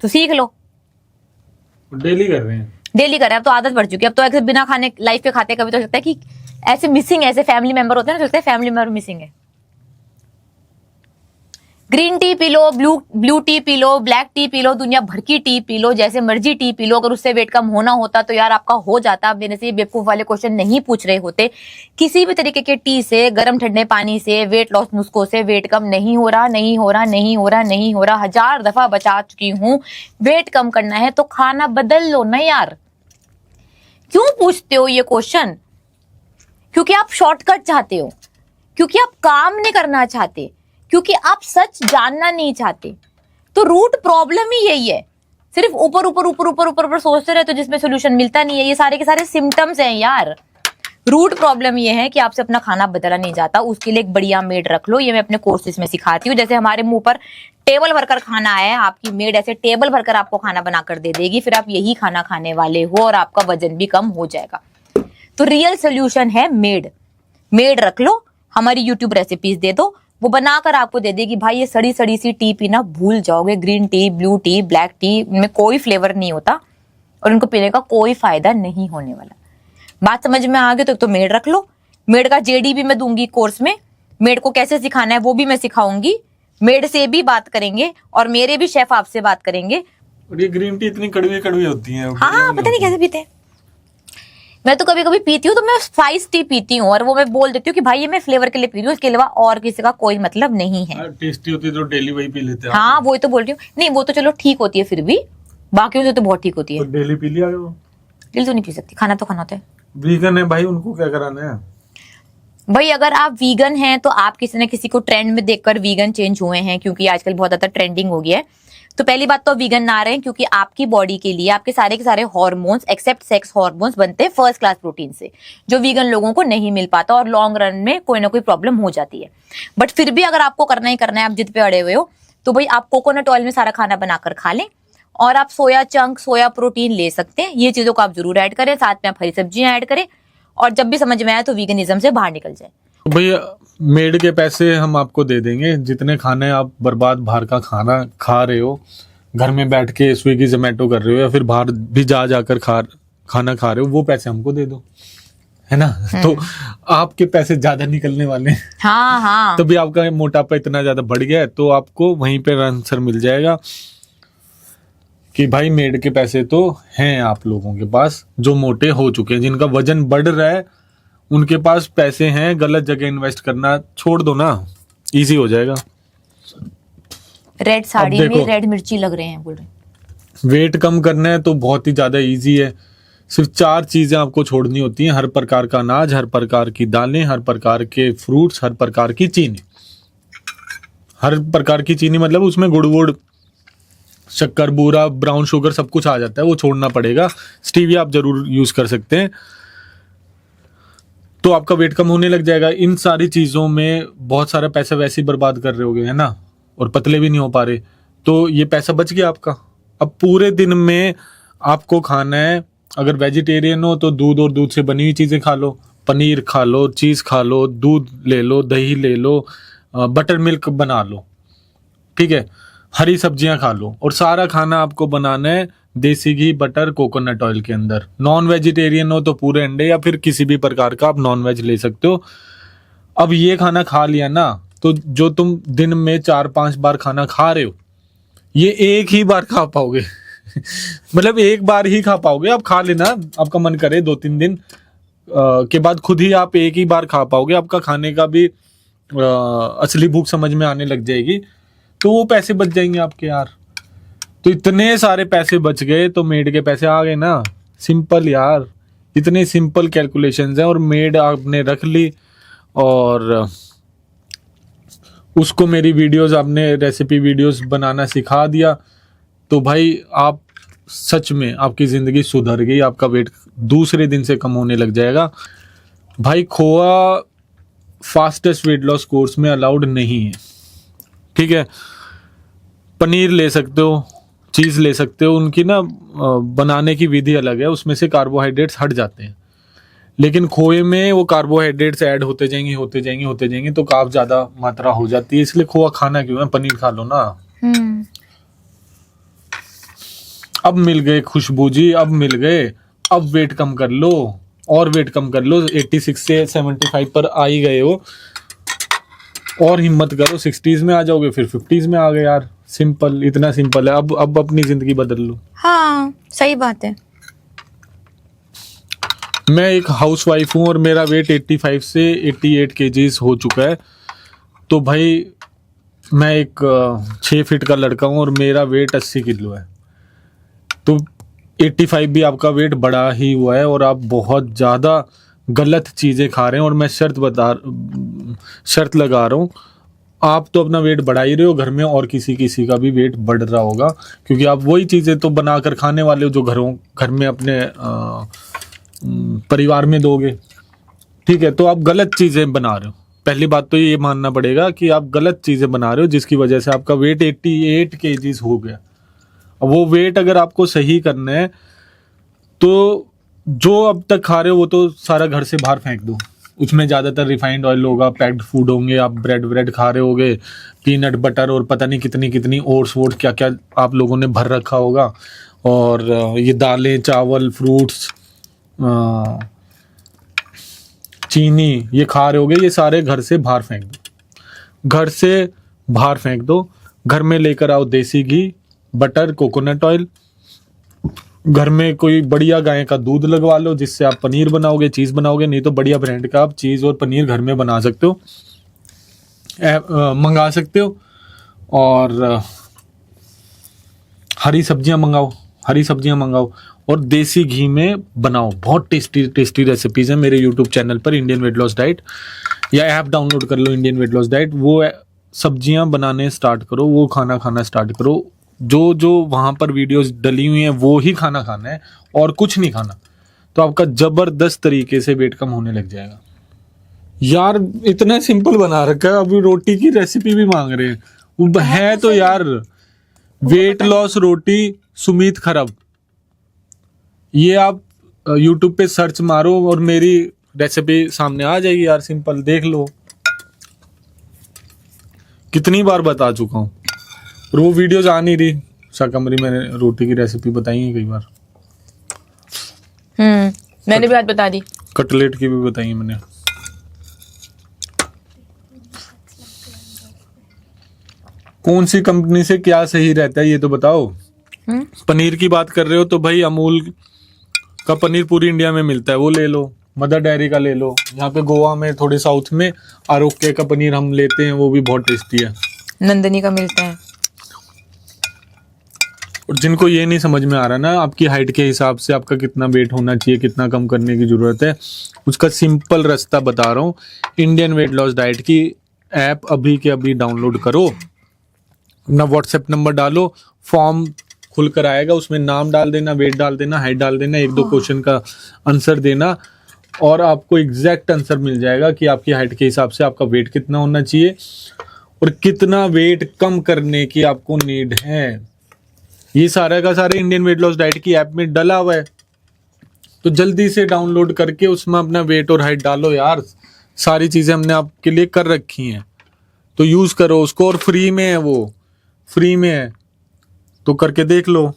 तो सीख लो। डेली कर रहे हैं, डेली कर रहे हैं, अब तो आदत पड़ चुकी है। अब तो ऐसे बिना खाने लाइफ के खाते कभी तो लगता है कि ऐसे मिसिंग, ऐसे फैमिली मेंबर होते हैं ना, लगता है फैमिली मेंबर मिसिंग है। Green tea P low, blue T P low, black T P low, दुनिया भर की टी पी लो, जैसे मर्जी टी पी लो। अगर उससे वेट कम होना होता तो यार आपका हो जाता। आप मेरे से बेवकूफ वाले क्वेश्चन नहीं पूछ रहे होते। किसी भी तरीके के टी से, गर्म ठंडे पानी से, वेट लॉस नुस्खों से वेट कम नहीं हो रहा, नहीं हो रहा, नहीं हो रहा, नहीं हो रहा। 1000 दफा बता चुकी हूं। वेट कम करना है तो खाना बदल लो ना यार। क्यों पूछते हो ये क्वेश्चन? क्योंकि आप शॉर्टकट चाहते हो, क्योंकि आप काम नहीं करना चाहते, क्योंकि आप सच जानना नहीं चाहते। तो रूट प्रॉब्लम ही यही है। सिर्फ ऊपर ऊपर ऊपर ऊपर ऊपर ऊपर सोचते रहे तो जिसमें सोल्यूशन मिलता नहीं है। ये सारे के सारे सिम्टम्स हैं यार। रूट प्रॉब्लम ये है कि आपसे अपना खाना बदला नहीं जाता। उसके लिए एक बढ़िया मेड रख लो। ये मैं अपने कोर्सेज में सिखाती हूँ। जैसे हमारे मुंह पर टेबल भरकर खाना है, आपकी मेड ऐसे टेबल भरकर आपको खाना बनाकर दे देगी, फिर आप यही खाना खाने वाले हो और आपका वजन भी कम हो जाएगा। तो रियल सोल्यूशन है मेड। मेड रख लो, हमारी यूट्यूब रेसिपीज दे दो, वो बनाकर आपको दे देगी। भाई ये सड़ी सड़ी सी टी पीना भूल जाओगे। Green tea, blue T, black T में कोई फ्लेवर नहीं होता और उनको पीने का कोई फायदा नहीं होने वाला। बात समझ में आ गई तो मेड रख लो। मेड का जेडी भी मैं दूंगी कोर्स में। मेड को कैसे सिखाना है वो भी मैं सिखाऊंगी। मेड से भी बात करेंगे और मेरे भी शेफ आपसे बात करेंगे। और ये ग्रीन टी इतनी कड़वी कड़वी होती है। हाँ, पता नहीं कैसे पीते हैं। मैं तो कभी कभी पीती हूँ तो मैं स्पाइस टी पीती हूँ और वो मैं बोल देती हूँ कि भाई ये मैं फ्लेवर के लिए पी रही हूँ, इसके अलावा और किसी का कोई मतलब नहीं है। टेस्टी होती है तो डेली वही पी लेते हैं। हाँ, वही तो बोल रही हूँ। नहीं, वो तो चलो ठीक होती है, फिर भी बाकी से तो बहुत ठीक होती है। तो डेली पी लिया वो। डेली तो नहीं पी सकती, खाना तो खाना होता है। वीगन है भाई, उनको क्या कराना है? भाई अगर आप वीगन हैं तो आप किसी न किसी को ट्रेंड में देखकर वीगन चेंज हुए हैं, क्योंकि आजकल बहुत ज्यादा ट्रेंडिंग हो गया है। तो पहली बात तो वीगन ना रहे, क्योंकि आपकी बॉडी के लिए आपके सारे के सारे हार्मोन्स एक्सेप्ट सेक्स हार्मोन्स बनते हैं फर्स्ट क्लास प्रोटीन से, जो वीगन लोगों को नहीं मिल पाता और लॉन्ग रन में कोई ना कोई प्रॉब्लम हो जाती है। बट फिर भी अगर आपको करना ही करना है, आप जिद पे अड़े हुए हो, तो भाई आप कोकोनट ऑयल में सारा खाना बनाकर खा लें और आप सोया चंक, सोया प्रोटीन ले सकते हैं। ये चीजों को आप जरूर ऐड करें, साथ में आप हरी सब्जियां ऐड करें और जब भी समझ में आए तो वीगनिज्म से बाहर निकल जाए। भैया मेड के पैसे हम आपको दे देंगे। जितने खाने आप बर्बाद बाहर का खाना खा रहे हो, घर में बैठ के स्विगी जोमेटो कर रहे हो या फिर बाहर भी जाकर खाना खा रहे हो, वो पैसे हमको दे दो, है ना? तो आपके पैसे ज्यादा निकलने वाले हैं। हाँ हाँ। तभी आपका मोटापा इतना ज्यादा बढ़ गया है। तो आपको वहीं पे आंसर मिल जाएगा कि भाई मेड के पैसे तो हैं आप लोगों के पास, जो मोटे हो चुके हैं, जिनका वजन बढ़ रहा है, उनके पास पैसे हैं। गलत जगह इन्वेस्ट करना छोड़ दो ना, इजी हो जाएगा। रेड साड़ी में रेड मिर्ची लग रहे हैं, बोल रहे। वेट कम करना है तो बहुत ही ज्यादा इजी है। सिर्फ 4 चीजें आपको छोड़नी होती हैं: हर प्रकार का अनाज, हर प्रकार की दालें, हर प्रकार के फ्रूट्स, हर प्रकार की चीनी। हर प्रकार की चीनी मतलब उसमें गुड़ वुड़, शक्कर, बूरा, ब्राउन शुगर सब कुछ आ जाता है, वो छोड़ना पड़ेगा। स्टीविया आप जरूर यूज कर सकते हैं, तो आपका वेट कम होने लग जाएगा। इन सारी चीजों में बहुत सारा पैसा वैसे ही बर्बाद कर रहे होगे, है ना, और पतले भी नहीं हो पा रहे, तो ये पैसा बच गया आपका। अब पूरे दिन में आपको खाना है, अगर वेजिटेरियन हो तो दूध और दूध से बनी हुई चीजें खा लो, पनीर खा लो, चीज खा लो, दूध ले लो, दही ले लो, बटर मिल्क बना लो, ठीक है, हरी सब्जियां खा लो। और सारा खाना आपको बनाना है देसी घी, बटर, कोकोनट ऑयल के अंदर। नॉन वेजिटेरियन हो तो पूरे अंडे या फिर किसी भी प्रकार का आप नॉन वेज ले सकते हो। अब ये खाना खा लिया ना, तो जो तुम दिन में 4-5 बार खाना खा रहे हो, ये एक ही बार खा पाओगे। मतलब एक बार ही खा पाओगे। आप खा लेना, आपका मन करे 2-3 दिन के बाद खुद ही आप एक ही बार खा पाओगे। आपका खाने का भी असली भूख समझ में आने लग जाएगी। तो वो पैसे बच जाएंगे आपके यार। तो इतने सारे पैसे बच गए तो मेड के पैसे आ गए ना। सिंपल यार, इतने सिंपल कैलकुलेशंस हैं। और मेड आपने रख ली और उसको मेरी वीडियोस, आपने रेसिपी वीडियोस बनाना सिखा दिया, तो भाई आप सच में आपकी ज़िंदगी सुधर गई। आपका वेट दूसरे दिन से कम होने लग जाएगा। भाई खोआ फास्टेस्ट वेट लॉस कोर्स में अलाउड नहीं है, ठीक है। पनीर ले सकते हो, चीज़ ले सकते हो, उनकी ना बनाने की विधि अलग है, उसमें से कार्बोहाइड्रेट्स हट जाते हैं। लेकिन खोए में वो कार्बोहाइड्रेट्स ऐड होते जाएंगे तो काफ़ी ज़्यादा मात्रा हो जाती है। इसलिए खोआ खाना क्यों है, पनीर खा लो ना। अब मिल गए खुशबू जी, अब मिल गए। अब वेट कम कर लो और वेट कम कर लो। 86 से 75 पर आ ही गए हो, और हिम्मत करो, 60s में आ जाओगे, फिर 50s में आ गए यार। सिंपल, इतना सिंपल है। अब अपनी जिंदगी बदल लो। हाँ सही बात है। मैं एक हाउसवाइफ हूँ और मेरा वेट 85 से 88 kgs हो चुका है। तो भाई मैं एक 6 फीट का लड़का हूँ और मेरा वेट 80 किलो है। तो 85 भी आपका वेट बढ़ा ही हुआ है और आप बहुत ज़्यादा गलत चीज़ें खा रहे हैं। और मैं शर्त लगा रहा हूँ, आप तो अपना वेट बढ़ा ही रहे हो, घर में और किसी का भी वेट बढ़ रहा होगा, क्योंकि आप वही चीज़ें तो बनाकर खाने वाले हो जो घर में अपने परिवार में दोगे, ठीक है। तो आप गलत चीज़ें बना रहे हो। पहली बात तो ये मानना पड़ेगा कि आप गलत चीज़ें बना रहे हो, जिसकी वजह से आपका वेट 88 kgs हो गया। अब वो वेट अगर आपको सही करना है तो जो अब तक खा रहे हो वो तो सारा घर से बाहर फेंक दो। उसमें ज़्यादातर रिफाइंड ऑयल होगा, पैक्ड फूड होंगे, आप ब्रेड खा रहे होगे, पीनट बटर और पता नहीं कितनी ओट्स वोट्स क्या क्या आप लोगों ने भर रखा होगा। और ये दालें, चावल, फ्रूट्स, चीनी ये खा रहे होगे, ये सारे घर से बाहर फेंक दो। घर से बाहर फेंक दो। घर में लेकर आओ देसी घी, बटर, कोकोनट ऑयल। घर में कोई बढ़िया गाय का दूध लगवा लो, जिससे आप पनीर बनाओगे, चीज़ बनाओगे। नहीं तो बढ़िया ब्रांड का आप चीज़ और पनीर घर में बना सकते हो, मंगा सकते हो। और हरी सब्जियां मंगाओ और देसी घी में बनाओ। बहुत टेस्टी रेसिपीज हैं मेरे यूट्यूब चैनल पर, इंडियन वेट लॉस डाइट, या ऐप डाउनलोड कर लो इंडियन वेट लॉस डाइट। वो सब्जियां बनाने स्टार्ट करो, वो खाना स्टार्ट करो। जो वहाँ पर वीडियोस डली हुई हैं वो ही खाना है और कुछ नहीं खाना। तो आपका जबरदस्त तरीके से वेट कम होने लग जाएगा। यार इतना सिंपल बना रखा है, अभी रोटी की रेसिपी भी मांग रहे हैं। वो है तो यार वेट लॉस रोटी सुमित खरब, ये आप यूट्यूब पे सर्च मारो और मेरी रेसिपी सामने आ जाएगी यार। सिंपल, देख लो। कितनी बार बता चुका हूँ और वो वीडियोज आ नहीं रही। शाकंभरी मैंने रोटी की रेसिपी बताई है कई बार। मैंने भी आज बता दी। कटलेट की भी बताई है मैंने। कौन सी कंपनी से क्या सही रहता है ये तो बताओ। पनीर की बात कर रहे हो तो भाई अमूल का पनीर पूरी इंडिया में मिलता है, वो ले लो। मदर डेयरी का ले लो। यहाँ पे गोवा में, थोड़े साउथ में आरोग्य का पनीर हम लेते हैं, वो भी बहुत टेस्टी है। नंदनी का मिलता है। और जिनको ये नहीं समझ में आ रहा ना, आपकी हाइट के हिसाब से आपका कितना वेट होना चाहिए, कितना कम करने की जरूरत है, उसका सिंपल रास्ता बता रहा हूँ। इंडियन वेट लॉस डाइट की ऐप अभी के अभी डाउनलोड करो, अपना व्हाट्सएप नंबर डालो, फॉर्म खुल कर आएगा, उसमें नाम डाल देना, वेट डाल देना, हाइट डाल देना, 1-2 क्वेश्चन का आंसर देना और आपको एग्जैक्ट आंसर मिल जाएगा कि आपकी हाइट के हिसाब से आपका वेट कितना होना चाहिए और कितना वेट कम करने की आपको नीड है। ये सारा का सारा इंडियन वेट लॉस डाइट की ऐप में डला हुआ है। तो जल्दी से डाउनलोड करके उसमें अपना वेट और हाइट डालो यार। सारी चीजें हमने आपके लिए कर रखी हैं, तो यूज करो उसको। और फ्री में है, वो फ्री में है, तो करके देख लो।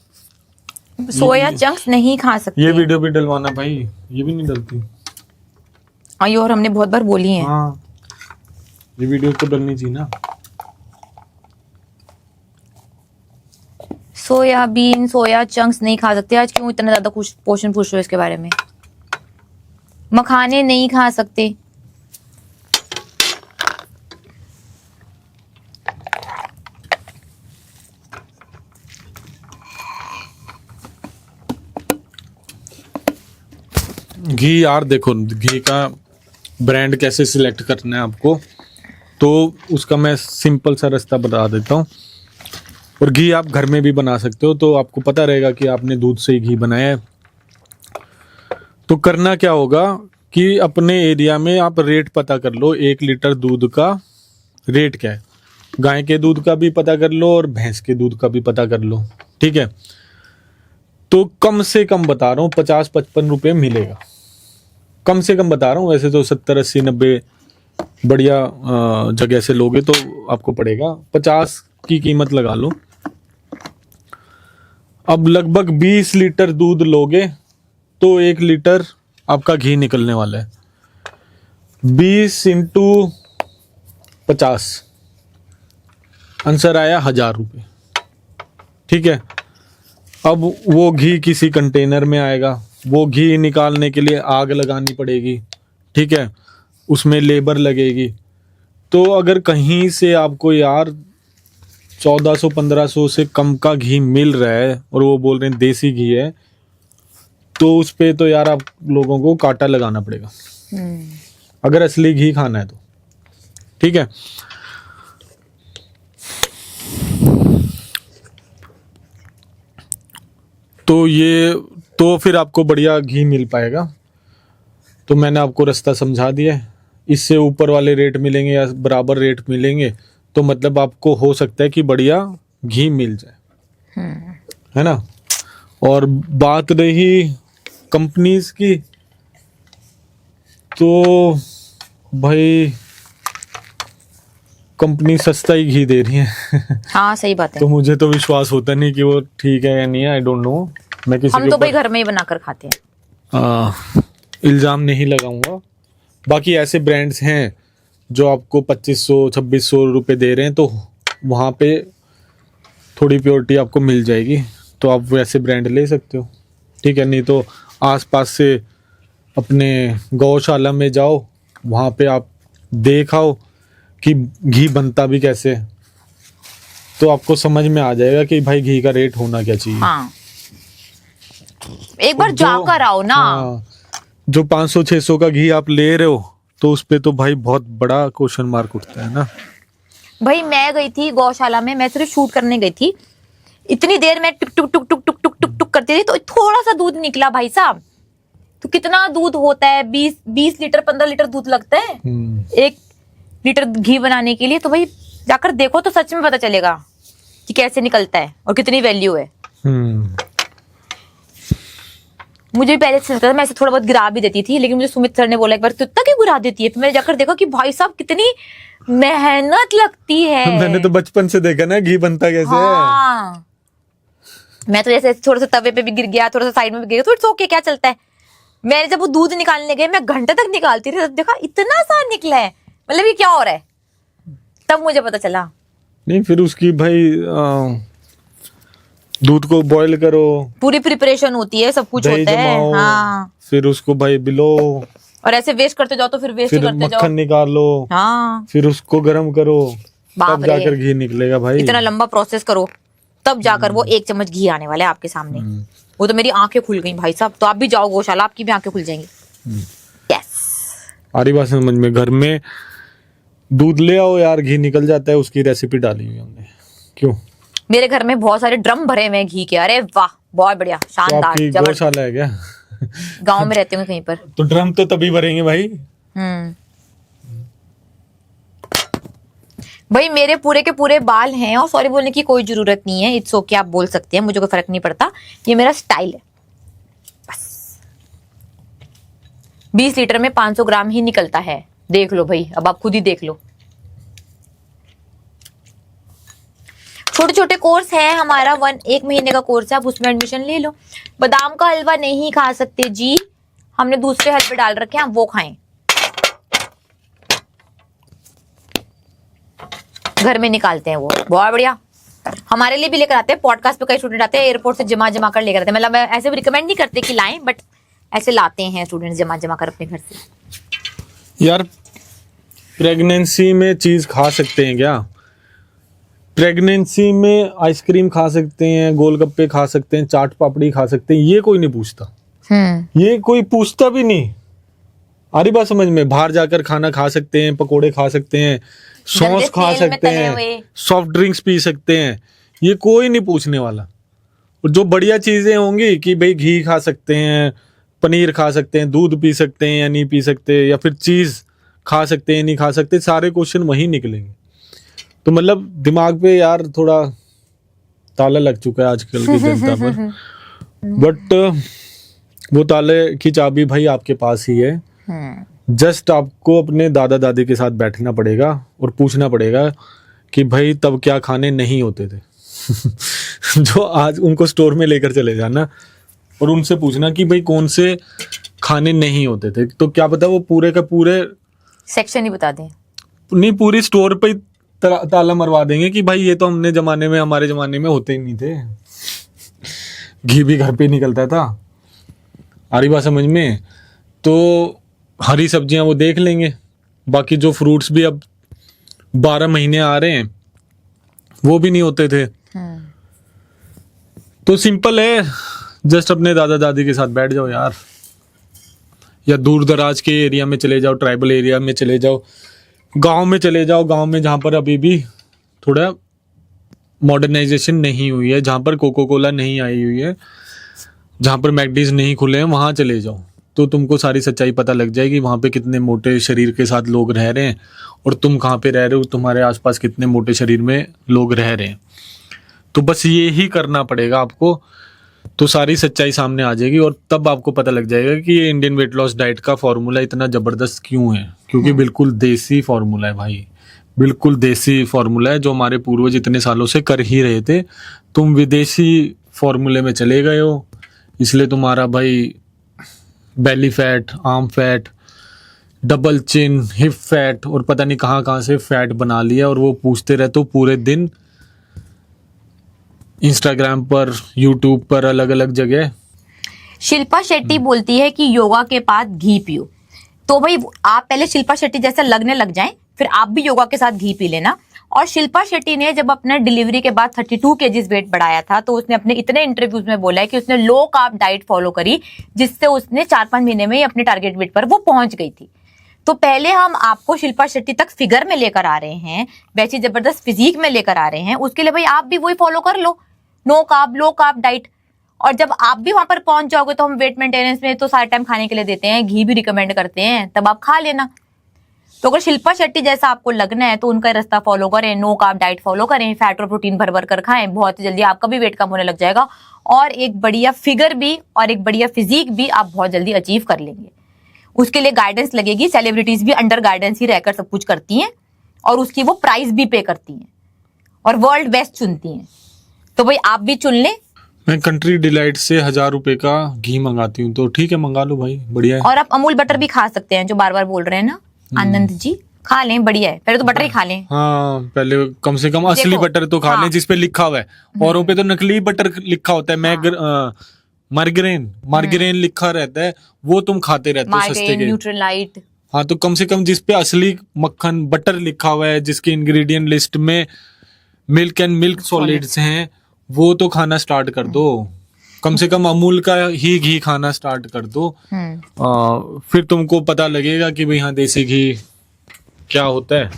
सोया चंक्स नहीं खा सकते। ये वीडियो भी डलवाना भाई, ये भी नहीं डलती। ये और हमने बहुत बार बोली है। हाँ, ये वीडियो तो डलनी चाहिए ना। सोयाबीन, सोया चंक्स नहीं खा सकते। आज क्यों इतना ज्यादा क्वेश्चन पूछ रहे हो इसके बारे में। मखाने नहीं खा सकते। घी यार देखो, घी का ब्रांड कैसे सिलेक्ट करना है आपको, तो उसका मैं सिंपल सा रास्ता बता देता हूँ। और घी आप घर में भी बना सकते हो, तो आपको पता रहेगा कि आपने दूध से ही घी बनाया है। तो करना क्या होगा कि अपने एरिया में आप रेट पता कर लो, 1 लीटर दूध का रेट क्या है। गाय के दूध का भी पता कर लो और भैंस के दूध का भी पता कर लो, ठीक है। तो कम से कम बता रहा हूँ 50-55 रुपये मिलेगा, कम से कम बता रहा हूँ। वैसे तो 70-80-90 बढ़िया जगह से लोगे तो आपको पड़ेगा, 50 की कीमत लगा लो। अब लगभग 20 लीटर दूध लोगे तो 1 लीटर आपका घी निकलने वाला है। 20 इंटू 50, आंसर आया 1000 रुपये, ठीक है। अब वो घी किसी कंटेनर में आएगा, वो घी निकालने के लिए आग लगानी पड़ेगी, ठीक है, उसमें लेबर लगेगी। तो अगर कहीं से आपको यार 1400-1500 से कम का घी मिल रहा है और वो बोल रहे हैं देसी घी है, तो उस पे तो यार आप लोगों को कांटा लगाना पड़ेगा अगर असली घी खाना है तो, ठीक है। तो ये तो फिर आपको बढ़िया घी मिल पाएगा। तो मैंने आपको रास्ता समझा दिया है। इससे ऊपर वाले रेट मिलेंगे या बराबर रेट मिलेंगे तो मतलब आपको हो सकता है कि बढ़िया घी मिल जाए, है ना। और बात रही कंपनीज की, तो भाई कंपनी सस्ता ही घी दे रही है हाँ सही बात है। तो मुझे तो विश्वास होता नहीं कि वो ठीक है या नहीं है, आई डोंट नो। मैं किसी हम के तो भाई ऊपर घर में ही बनाकर खाते हैं। इल्जाम नहीं लगाऊंगा। बाकी ऐसे ब्रांड्स हैं जो आपको 2500-2600 रुपए दे रहे हैं, तो वहाँ पे थोड़ी प्योरिटी आपको मिल जाएगी, तो आप वैसे ब्रांड ले सकते हो, ठीक है। नहीं तो आसपास से अपने गौशाला में जाओ, वहाँ पे आप देखाओ कि घी बनता भी कैसे, तो आपको समझ में आ जाएगा कि भाई घी का रेट होना क्या चाहिए। हाँ। एक बार जाकर आओ ना। हाँ, जो 500-600 का घी आप ले रहे हो तो उस पे तो भाई बहुत बड़ा क्वेश्चन मार्क उठता है ना। भाई मैं गई थी गौशाला में, मैं सिर्फ शूट करने गई थी, इतनी देर में टुक टुक टुक टुक टुक टुक टुक टुक करती थी तो थोड़ा सा दूध निकला भाई साहब। तो कितना दूध होता है, 20 लीटर 15 लीटर दूध लगता है 1 लीटर घी बनाने के लिए। तो भाई जाकर देखो तो सच में पता चलेगा कि कैसे निकलता है और कितनी वैल्यू है। मुझे भी पहले से लगता था, मैं ऐसे थोड़ा बहुत गिरा भी देती थी, लेकिन मुझे सुमित सर ने बोला एक बार तो इतना क्यों गिरा देती है। फिर मैंने जाकर देखा कि भाई साहब कितनी मेहनत लगती है। मैंने तो बचपन से देखा ना घी बनता कैसे हाँ। है। मैं तो जैसे थोड़ा सा तवे पे भी गिर गया, थोड़ा सा साइड में भी गिर गया, तो इट्स ओके, क्या चलता है। मैंने जब वो दूध निकालने गए, मैं घंटे तक निकालती थी, तब देखा इतना सा निकला है, मतलब ये क्या हो रहा है, तब मुझे पता चला। नहीं फिर उसकी भाई दूध को बॉईल करो, पूरी प्रिपरेशन होती है, सब कुछ दही होता है। जमाओ, हाँ। फिर उसको भाई बिलो, और ऐसे वेस्ट करते जाओ तो फिर वेस्ट फिर करते जाओ। मक्खन निकालो, हाँ। फिर उसको गर्म करो, बाप तब रे। जाकर घी निकलेगा भाई। इतना लंबा प्रोसेस करो तब जाकर वो 1 चम्मच घी आने वाला है आपके सामने। वो तो मेरी आंखें खुल गई भाई साहब। तो आप भी जाओ गौशाला, आपकी भी आंखें खुल जाएंगी। यस। आ रही बात समझ में। घर में दूध ले आओ यार, घी निकल जाता है, उसकी रेसिपी डाली हुई हमने। क्यों? मेरे घर में बहुत सारे ड्रम भरे हुए हैं घी के। अरे वाह, बहुत बढ़िया, तो शानदार, आपकी जबरदस्त। गौशाला है क्या? गांव में रहते हुए कहीं पर। तो ड्रम तो तभी भरेंगे भाई। भाई मेरे पूरे के पूरे बाल हैं और सॉरी बोलने की कोई जरूरत नहीं है। इट्स ओके, आप बोल सकते हैं, मुझे कोई फर्क नहीं पड़ता। ये मेरा स्टाइल है बस। 20 लीटर में 500 ग्राम ही निकलता है। देख लो भाई, अब आप खुद ही देख लो। छोटे छोटे कोर्स है हमारा, 1 महीने का कोर्स है, आप उसमें एडमिशन ले लो। बादाम का हलवा नहीं खा सकते जी, हमने दूसरे हलवे डाल रखे हैं, आप वो खाएं। घर में निकालते हैं वो, बहुत बढ़िया। हमारे लिए भी लेकर आते हैं। पॉडकास्ट पे कई स्टूडेंट आते हैं, एयरपोर्ट से जमा कर लेकर आते हैं। मतलब ऐसे भी रिकमेंड नहीं करते कि लाएं, बट ऐसे लाते हैं स्टूडेंट जमा कर अपने घर से। यार प्रेगनेंसी में चीज खा सकते हैं क्या? प्रेगनेंसी में आइसक्रीम खा सकते हैं, गोलगप्पे खा सकते हैं, चाट पापड़ी खा सकते हैं, ये कोई नहीं पूछता। ये कोई पूछता भी नहीं। आ रही बात समझ में? बाहर जाकर खाना खा सकते हैं, पकोड़े खा सकते हैं, सॉस खा सकते हैं, सॉफ्ट ड्रिंक्स पी सकते हैं, ये कोई नहीं पूछने वाला। और जो बढ़िया चीजें होंगी कि भाई घी खा सकते हैं, पनीर खा सकते हैं, दूध पी सकते हैं या नहीं पी सकते, या फिर चीज खा सकते हैं नहीं खा सकते, सारे क्वेश्चन वही निकलेंगे। तो मतलब दिमाग पे यार थोड़ा ताला लग चुका है आजकल की जनता पर। बट वो ताले की चाबी भाई आपके पास ही है। जस्ट आपको अपने दादा दादी के साथ बैठना पड़ेगा और पूछना पड़ेगा कि भाई तब क्या खाने नहीं होते थे जो आज उनको स्टोर में लेकर चले जाना और उनसे पूछना कि भाई कौन से खाने नहीं होते थे। तो क्या पता वो पूरे का पूरे सेक्शन ही बता दें, नहीं पूरी स्टोर पे ही ताला मरवा देंगे कि भाई ये तो हमारे जमाने में होते ही नहीं थे। घी भी घर पे निकलता था। आ रही बात समझ में? तो हरी सब्जियां वो देख लेंगे, बाकी जो फ्रूट्स भी अब 12 महीने आ रहे हैं वो भी नहीं होते थे। तो सिंपल है, जस्ट अपने दादा दादी के साथ बैठ जाओ यार, या दूर दराज के एरिया में चले जाओ, ट्राइबल एरिया में चले जाओ, गांव में चले जाओ, गांव में जहां पर अभी भी थोड़ा मॉडर्नाइजेशन नहीं हुई है, जहां पर कोको कोला नहीं आई हुई है, जहां पर मैकडीज नहीं खुले हैं, वहां चले जाओ तो तुमको सारी सच्चाई पता लग जाएगी। वहां पे कितने मोटे शरीर के साथ लोग रह रहे हैं और तुम कहाँ पे रह रहे हो, तुम्हारे आसपास कितने मोटे शरीर में लोग रह रहे हैं। तो बस ये ही करना पड़ेगा आपको, तो सारी सच्चाई सामने आ जाएगी और तब आपको पता लग जाएगा कि ये इंडियन वेट लॉस डाइट का फॉर्मूला इतना जबरदस्त क्यों है। क्योंकि बिल्कुल देसी फॉर्मूला है भाई, बिल्कुल देसी फॉर्मूला है जो हमारे पूर्वज इतने सालों से कर ही रहे थे। तुम विदेशी फॉर्मूले में चले गए हो, इसलिए तुम्हारा भाई belly fat, arm fat, double chin, hip fat और पता नहीं कहाँ कहाँ से फैट बना लिया। और वो पूछते रहते हो पूरे दिन इंस्टाग्राम पर, यूट्यूब पर, अलग अलग जगह। शिल्पा शेट्टी बोलती है कि योगा के बाद घी पियो। तो भाई आप पहले शिल्पा शेट्टी जैसा लगने लग जाएं, फिर आप भी योगा के साथ घी पी लेना। और शिल्पा शेट्टी ने जब अपने डिलीवरी के बाद 32 केजीज वेट बढ़ाया था तो उसने अपने इतने इंटरव्यूज में बोला है कि उसने लो कार्ब डाइट फॉलो करी, जिससे उसने 4-5 महीने में ही अपने टारगेट वेट पर वो पहुंच गई थी। तो पहले हम आपको शिल्पा शेट्टी तक फिगर में लेकर आ रहे हैं, वैसी जबरदस्त फिजिक में लेकर आ रहे हैं, उसके लिए भाई आप भी वही फॉलो कर लो, no carb low carb diet. और जब आप भी वहां पर पहुंच जाओगे तो हम वेट मेंटेनेंस में तो सारे टाइम खाने के लिए देते हैं, घी भी रिकमेंड करते हैं, तब आप खा लेना। तो अगर शिल्पा शेट्टी जैसा आपको लगना है तो उनका रास्ता फॉलो करें, नो कार्ब डाइट फॉलो करें, फैट और प्रोटीन भर भर कर खाएं, बहुत ही जल्दी आपका भी वेट कम होने लग जाएगा और एक बढ़िया फिगर भी और एक बढ़िया फिजिक भी आप बहुत जल्दी अचीव कर लेंगे। उसके लिए गाइडेंस लगेगी, सेलिब्रिटीज भी अंडर गाइडेंस ही रहकर सब कुछ करती हैं और उसकी वो प्राइस भी पे करती हैं और वर्ल्ड बेस्ट चुनती हैं। तो भाई आप भी चुन लें। मैं कंट्री डिलाइट से 1000 रुपए का घी मंगाती हूँ, तो ठीक है मंगा लो भाई, बढ़िया है। और आप अमूल बटर भी खा सकते हैं, जो बार बार बोल रहे हैं ना आनंद जी, खा लें, बढ़िया है। पहले तो बटर ही खा लें। हाँ पहले कम से कम असली बटर तो खा लें जिसपे लिखा हुआ है, औरों पे तो नकली बटर लिखा होता है। मार्गरेन लिखा रहता है, वो तुम खाते रहते हो सस्ते के। न्यूट्रीलाइट। हाँ तो कम से कम जिसपे असली मक्खन बटर लिखा हुआ है, जिसकी इंग्रेडिएंट लिस्ट में मिल्क एंड मिल्क सॉलिड्स हैं, वो तो खाना स्टार्ट कर दो। कम से कम अमूल का ही घी खाना स्टार्ट कर दो। फिर तुमको पता लगेगा कि भाई हाँ देसी घी क्या होता है,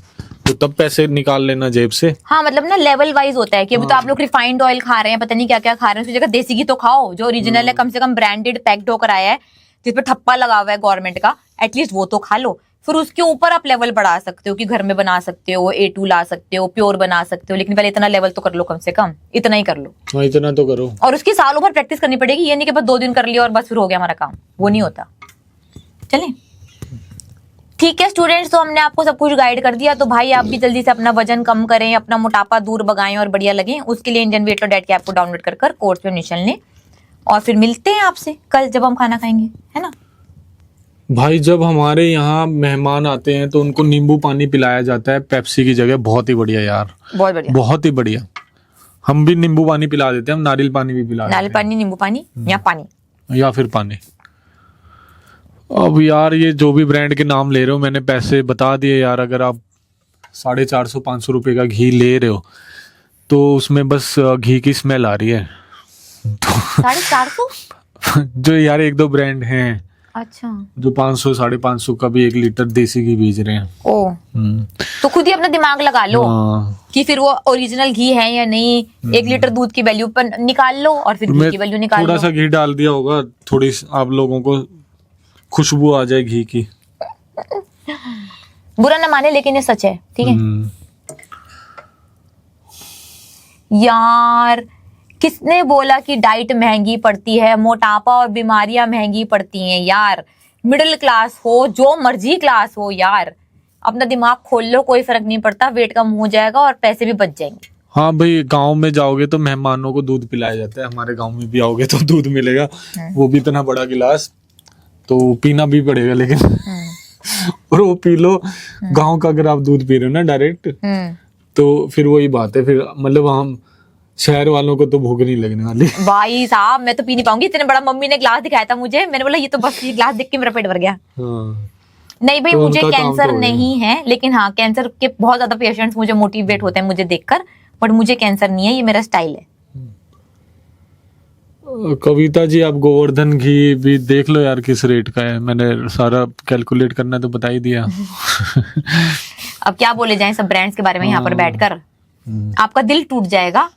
तो तब पैसे निकाल लेना जेब से। हाँ मतलब ना लेवल वाइज होता है कि अभी तो आप लोग रिफाइंड ऑयल खा रहे हैं, पता नहीं क्या क्या खा रहे हैं, उसकी जगह देसी घी तो खाओ जो ओरिजिनल है, कम से कम ब्रांडेड पैक्ड होकर आया है, जिसपे ठप्पा लगा हुआ है गवर्नमेंट का, एटलीस्ट वो तो खा लो। फिर उसके ऊपर आप लेवल बढ़ा सकते हो कि घर में बना सकते हो, A2 ला सकते हो, प्योर बना सकते हो, लेकिन पहले इतना लेवल तो कर लो, कम से कम इतना ही कर लो। हाँ इतना तो करो। और उसकी सालों भर प्रैक्टिस करनी पड़ेगी, ये नहीं कि बस 2 दिन कर लिया और बस फिर हो गया हमारा काम, वो नहीं होता। चलें ठीक है स्टूडेंट्स, तो हमने आपको सब कुछ गाइड कर दिया। तो भाई आप भी जल्दी से अपना वजन कम करें, अपना मोटापा दूर भगाएं और बढ़िया लगें। उसके लिए इंडियन वेट लॉस डाइट की ऐप को डाउनलोड कर कोर्स में एडमिशन लें और फिर मिलते हैं आपसे कल जब हम खाना खाएंगे, है ना भाई। जब हमारे यहाँ मेहमान आते हैं तो उनको नींबू पानी पिलाया जाता है पेप्सी की जगह, बहुत ही बढ़िया यार, बहुत बढ़िया, बहुत ही बढ़िया। हम भी नींबू पानी पिला देते हैं, हम नारियल पानी भी पिला देते हैं। नारियल पानी, नींबू पानी या पानी या फिर पानी। अब यार ये जो भी ब्रांड के नाम ले रहे हो, मैंने पैसे बता दिए यार। अगर आप 450-500 रुपए का घी ले रहे हो तो उसमें बस घी की स्मेल आ रही है। 450 जो यार एक दो ब्रांड हैं अच्छा। जो 500 550 का भी 1 लीटर देसी घी बेच रहे हैं। ओ, तो खुद ही अपना दिमाग लगा लो हाँ। कि फिर वो ओरिजिनल घी है या नहीं। 1 लीटर दूध की वैल्यू पर निकाल लो और फिर घी की वैल्यू निकाल थोड़ा लो। सा घी डाल दिया होगा, थोड़ी आप लोगों को खुशबू आ जाए घी की। बुरा ना माने लेकिन ये सच है, ठीक है। यार किसने बोला कि डाइट महंगी पड़ती है, मोटापा और बीमारियां महंगी पड़ती हैं यार। मिडिल क्लास हो, जो मर्जी क्लास हो यार, अपना दिमाग खोल लो, कोई फर्क नहीं पड़ता, वेट कम हो जाएगा और पैसे भी बच जाएंगे। हाँ भाई, गांव में जाओगे तो मेहमानों को दूध पिलाया जाता है, हमारे गांव में भी आओगे तो दूध मिलेगा, वो भी इतना बड़ा गिलास, तो पीना भी पड़ेगा लेकिन और वो पी लो। गांव का अगर आप दूध पी रहे हो ना डायरेक्ट, तो फिर वही बात है, फिर मतलब हम शहर वालों को तो भूख नहीं लगने वाली। भाई साहब मैं तो पी नहीं पाऊंगी इतने बड़ा। मम्मी ने ग्लास दिखाया था मुझे, मैंने बोला ये तो बस ये ग्लास देख के मेरा पेट भर गया। हाँ। नहीं भाई, तो मुझे उनका काम कैंसर तो हो गया। नहीं है, लेकिन हाँ कैंसर के बहुत ज्यादा पेशेंट्स मुझे मोटिवेट होते हैं मुझे देखकर, बट मुझे कैंसर नहीं है, ये मेरा स्टाइल है। कविता जी, आप गोवर्धन घी भी देख लो यार किस रेट का है, मैंने सारा कैलकुलेट करना तो बता ही दिया। अब क्या बोले जाएं सब ब्रांड्स के बारे में यहाँ पर बैठकर, आपका दिल टूट जाएगा।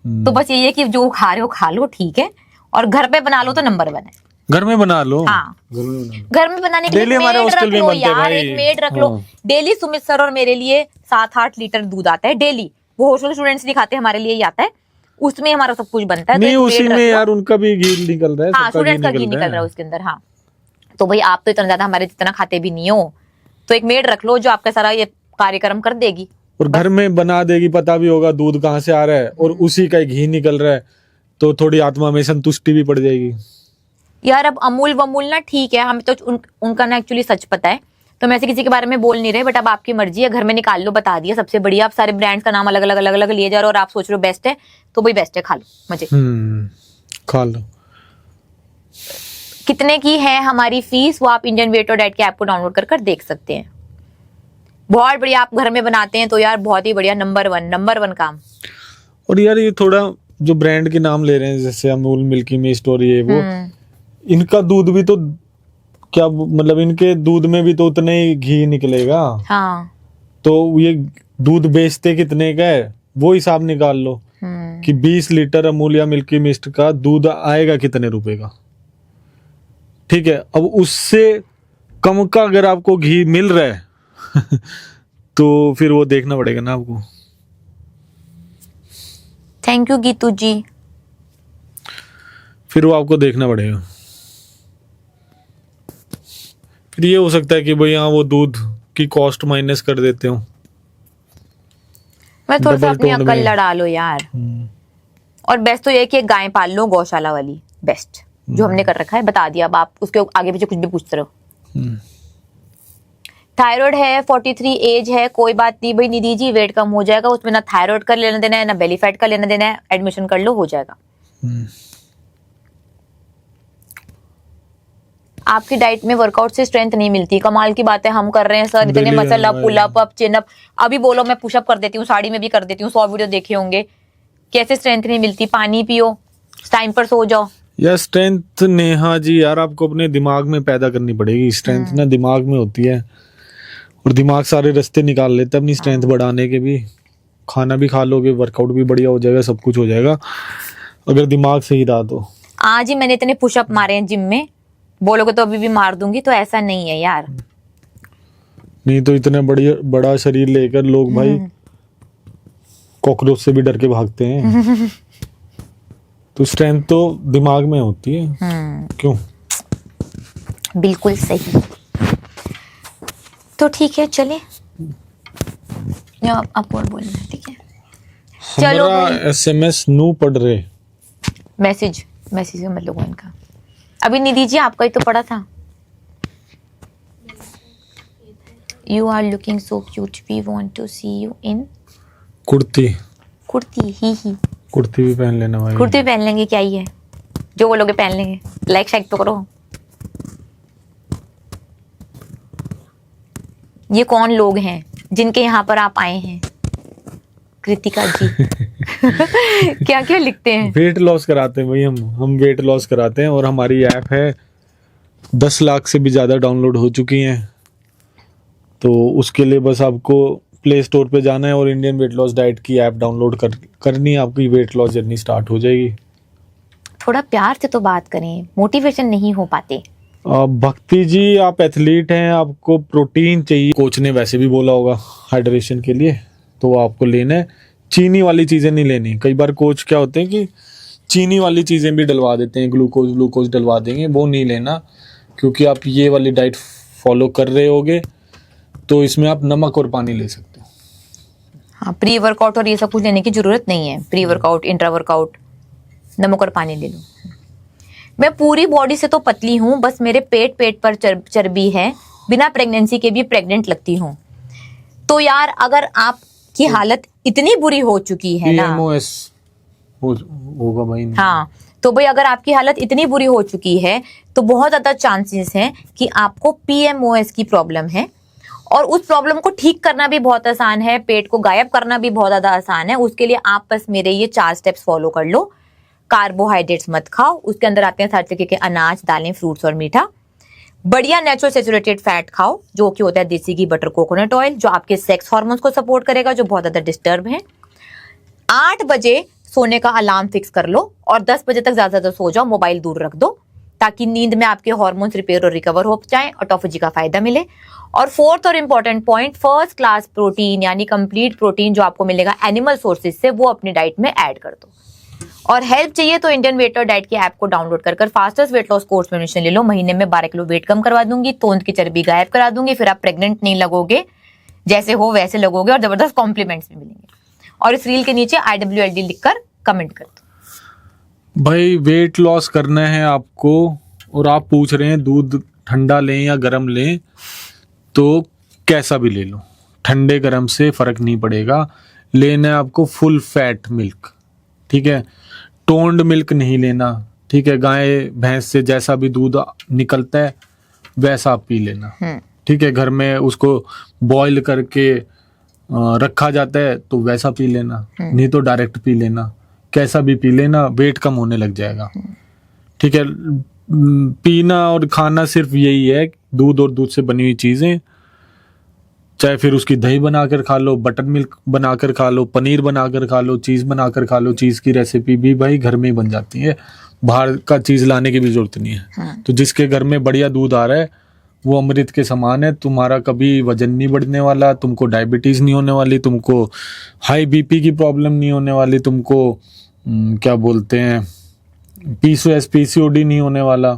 तो बस यही है कि जो खा रहे हो खा लो, ठीक है, और घर पे बना लो तो नंबर 1 है। घर में बना लो। हाँ, घर में बना लो। घर में बनाने के लिए डेली हमारे मेड हॉस्टल रख में लो बनते हैं यार, भाई। एक मेड रख लो हाँ। डेली। सुमित सर और मेरे लिए 7-8 लीटर दूध आता है डेली, वो हॉस्टल स्टूडेंट्स नहीं खाते, हमारे लिए ही आता है, उसमें हमारा सब कुछ बनता है। तो नहीं, एक उसी मेड में रख लो। यार उनका भी घी निकल रहा है, हाँ, सबका स्टूडेंट्स का घी निकल रहा है उसके अंदर। हाँ, तो भाई आप तो इतना ज्यादा हमारे जितना खाते भी नहीं हो, तो एक मेड रख लो जो आपका सारा ये कार्यक्रम कर देगी और घर में बना देगी, पता भी होगा दूध कहाँ से आ रहा है और उसी का घी निकल रहा है, तो थोड़ी आत्मा में संतुष्टि भी पड़ जाएगी यार। अब अमूल वमूल ना ठीक है, हमें तो उनका ना एक्चुअली सच पता है, तो मैं ऐसे किसी के बारे में बोल नहीं रहे, बट अब आपकी मर्जी है, घर में निकाल लो, बता दिया सबसे बढ़िया। आप सारे ब्रांड्स का नाम अलग अलग अलग अलग लिए जा रहे हो और आप सोच रहे हो बेस्ट है, तो भाई बेस्ट है, खा लो मजे। खा लो। कितने की है हमारी फीस, वो आप इंडियन वेट और डाइट के ऐप को डाउनलोड कर देख सकते हैं। बहुत बढ़िया, आप घर में बनाते हैं तो यार बहुत ही बढ़िया, नंबर 1 काम। और यार ये थोड़ा जो ब्रांड के नाम ले रहे हैं, जैसे अमूल, मिल्की मिस्ट और ये वो, इनका दूध भी तो क्या मतलब, इनके दूध में भी तो उतने ही घी निकलेगा। हाँ, तो ये दूध बेचते कितने का है वो हिसाब निकाल लो कि 20 लीटर अमूल या मिल्की मिस्ट का दूध आएगा कितने रुपए का, ठीक है। अब उससे कम का अगर आपको घी मिल रहा है तो फिर वो देखना पड़ेगा ना आपको। थैंक यू गीतू जी। फिर वो आपको देखना पड़ेगा। फिर ये हो सकता है कि भाई हाँ वो दूध की कॉस्ट माइनस कर देते हो, मैं थोड़ा सा डबल अपनी टोन अकल में। लड़ा लो यार। और बेस्ट तो ये है कि एक गाय पाल लो गौशाला वाली, बेस्ट जो हमने कर रखा है, बता दिया। अब आप उसके आगे पीछे कुछ भी पूछते रहो। थायराइड है, 43 एज है, कोई बात नहीं भाई निधि जी, वेट कम हो जाएगा, उसमें ना थायराइड का लेना देना है ना बेली फैट का लेना देना है, एडमिशन कर लो, हो जाएगा। आपकी डाइट में वर्कआउट से स्ट्रेंथ नहीं मिलती, कमाल की बात है। हम कर रहे हैं सर इतने Daily मसल अप, है। Pull up, chin up. अभी बोलो मैं पुशअप कर देती हूँ, साड़ी में भी कर देती हूँ, 100 वीडियो देखे होंगे, कैसे स्ट्रेंथ नहीं मिलती। पानी पियो, टाइम पर सो जाओ। या स्ट्रेंथ नेहा जी यार आपको अपने दिमाग में पैदा करनी पड़ेगी। स्ट्रेंथ ना दिमाग में होती है, और दिमाग सारे रास्ते निकाल लेता है अपनी स्ट्रेंथ बढ़ाने के भी। खाना भी खा लोगे, वर्कआउट भी बढ़िया हो जाएगा, सब कुछ हो जाएगा अगर दिमाग सही रहा तो। आज ही मैंने इतने पुशअप मारे हैं जिम में, बोलोगे तो अभी भी मार दूंगी, तो ऐसा नहीं है यार। नहीं तो इतने बड़ा शरीर लेकर लोग भाई कॉकरोच से भी डर के भागते हैं। तो स्ट्रेंथ तो दिमाग में होती है। क्यों? बिल्कुल सही। तो ठीक है, चले आपको और बोलना है, ठीक है। चलो हमारा SMS नू पढ़ रहे। मैसेज का मतलब इनका अभी निधि जी आपका ही तो पड़ा था। You are looking so cute, we want to see you in kurti. कुर्ती। ही कुर्ती भी पहन लेना भाई। कुर्ती पहन लेंगे, क्या ही है, जो बोलोगे पहन लेंगे। लाइक शाइक तो करो। ये कौन लोग हैं जिनके यहाँ पर आप आए हैं? कृतिका जी क्या क्या लिखते हैं? वेट लॉस कराते हैं भाई, हम वेट लॉस कराते हैं और हमारी ऐप है 10 लाख से भी ज़्यादा डाउनलोड हो चुकी हैं। तो उसके लिए बस आपको प्ले स्टोर पे जाना है और इंडियन वेट लॉस डाइट की ऐप डाउनलोड करनी है, आपकी वेट लॉस जर्नी स्टार्ट हो जाएगी। थोड़ा प्यार से तो बात करें, मोटिवेशन नहीं हो पाते। भक्ति जी, आप एथलीट हैं, आपको प्रोटीन चाहिए, कोच ने वैसे भी बोला होगा हाइड्रेशन के लिए, तो वो आपको लेना है। चीनी वाली चीज़ें नहीं लेनी। कई बार कोच क्या होते हैं कि चीनी वाली चीज़ें भी डलवा देते हैं, ग्लूकोज डलवा देंगे, वो नहीं लेना, क्योंकि आप ये वाली डाइट फॉलो कर रहे होगे तो इसमें आप नमक और पानी ले सकते हो। हाँ, प्री वर्कआउट और ये सब कुछ लेने की जरूरत नहीं है। प्री वर्कआउट, इंट्रा वर्कआउट, नमक और पानी ले लो। मैं पूरी बॉडी से तो पतली हूँ, बस मेरे पेट पर चर्बी है, बिना प्रेगनेंसी के भी प्रेग्नेंट लगती हूँ। तो यार अगर आपकी हालत इतनी बुरी हो चुकी है ना, PMOS होगा भाई। हाँ, तो भाई अगर आपकी हालत इतनी बुरी हो चुकी है तो बहुत ज्यादा चांसेस हैं कि आपको PMOS की प्रॉब्लम है। और उस प्रॉब्लम को ठीक करना भी बहुत आसान है, पेट को गायब करना भी बहुत ज्यादा आसान है। उसके लिए आप बस मेरे ये 4 स्टेप्स फॉलो कर लो। कार्बोहाइड्रेट्स मत खाओ, उसके अंदर आते हैं सारे तरीके के अनाज, दालें, फ्रूट्स और मीठा। बढ़िया नेचुरल सैचुरेटेड फैट खाओ, जो कि होता है देसी घी, बटर, कोकोनट ऑयल, जो आपके सेक्स हार्मोन्स को सपोर्ट करेगा, जो बहुत ज्यादा डिस्टर्ब है। 8 बजे सोने का अलार्म फिक्स कर लो और 10 बजे तक ज्यादा से ज्यादा सो जाओ, मोबाइल दूर रख दो, ताकि नींद में आपके हार्मोन्स रिपेयर और रिकवर हो जाएं, ऑटोफेजी का फायदा मिले। और 4th और important point, first class protein यानी कंप्लीट प्रोटीन जो आपको मिलेगा एनिमल सोर्सेज से, वो अपनी डाइट में ऐड कर दो। और हेल्प चाहिए तो इंडियन वेट और डाइट की ऐप को डाउनलोड कर फास्टेस्ट वेट लॉस कोर्स में एडमिशन ले लो। महीने में 12 किलो वेट कम करवा दूंगी, तोंद की चर्बी गायब करा दूंगी, फिर आप प्रेग्नेंट नहीं लगोगे, जैसे हो वैसे लगोगे, और जबरदस्त कॉम्प्लीमेंट्स भी मिलेंगे। और इस रील के नीचे IWLD लिखकर कमेंट कर दो। भाई वेट लॉस करना है आपको और आप पूछ रहे हैं दूध ठंडा लें या गर्म लें, तो कैसा भी ले लो, ठंडे गर्म से फर्क नहीं पड़ेगा। लेना है आपको फुल फैट मिल्क, ठीक है, टोन्ड मिल्क नहीं लेना, ठीक है। गाय भैंस से जैसा भी दूध निकलता है वैसा आप पी लेना, ठीक है। घर में उसको बॉईल करके रखा जाता है तो वैसा पी लेना, नहीं तो डायरेक्ट पी लेना, कैसा भी पी लेना, वेट कम होने लग जाएगा, ठीक है। पीना और खाना सिर्फ यही है, दूध और दूध से बनी हुई चीजें, चाहे फिर उसकी दही बनाकर खा लो, बटर मिल्क बनाकर खा लो, पनीर बनाकर खा लो, चीज बनाकर खा लो। चीज की रेसिपी भी भाई घर में ही बन जाती है, बाहर का चीज लाने की भी जरूरत नहीं है। तो जिसके घर में बढ़िया दूध आ रहा है वो अमृत के समान है। तुम्हारा कभी वजन नहीं बढ़ने वाला, तुमको डायबिटीज नहीं होने वाली, तुमको हाई BP की प्रॉब्लम नहीं होने वाली, तुमको क्या बोलते हैं PCOS PCOD नहीं होने वाला,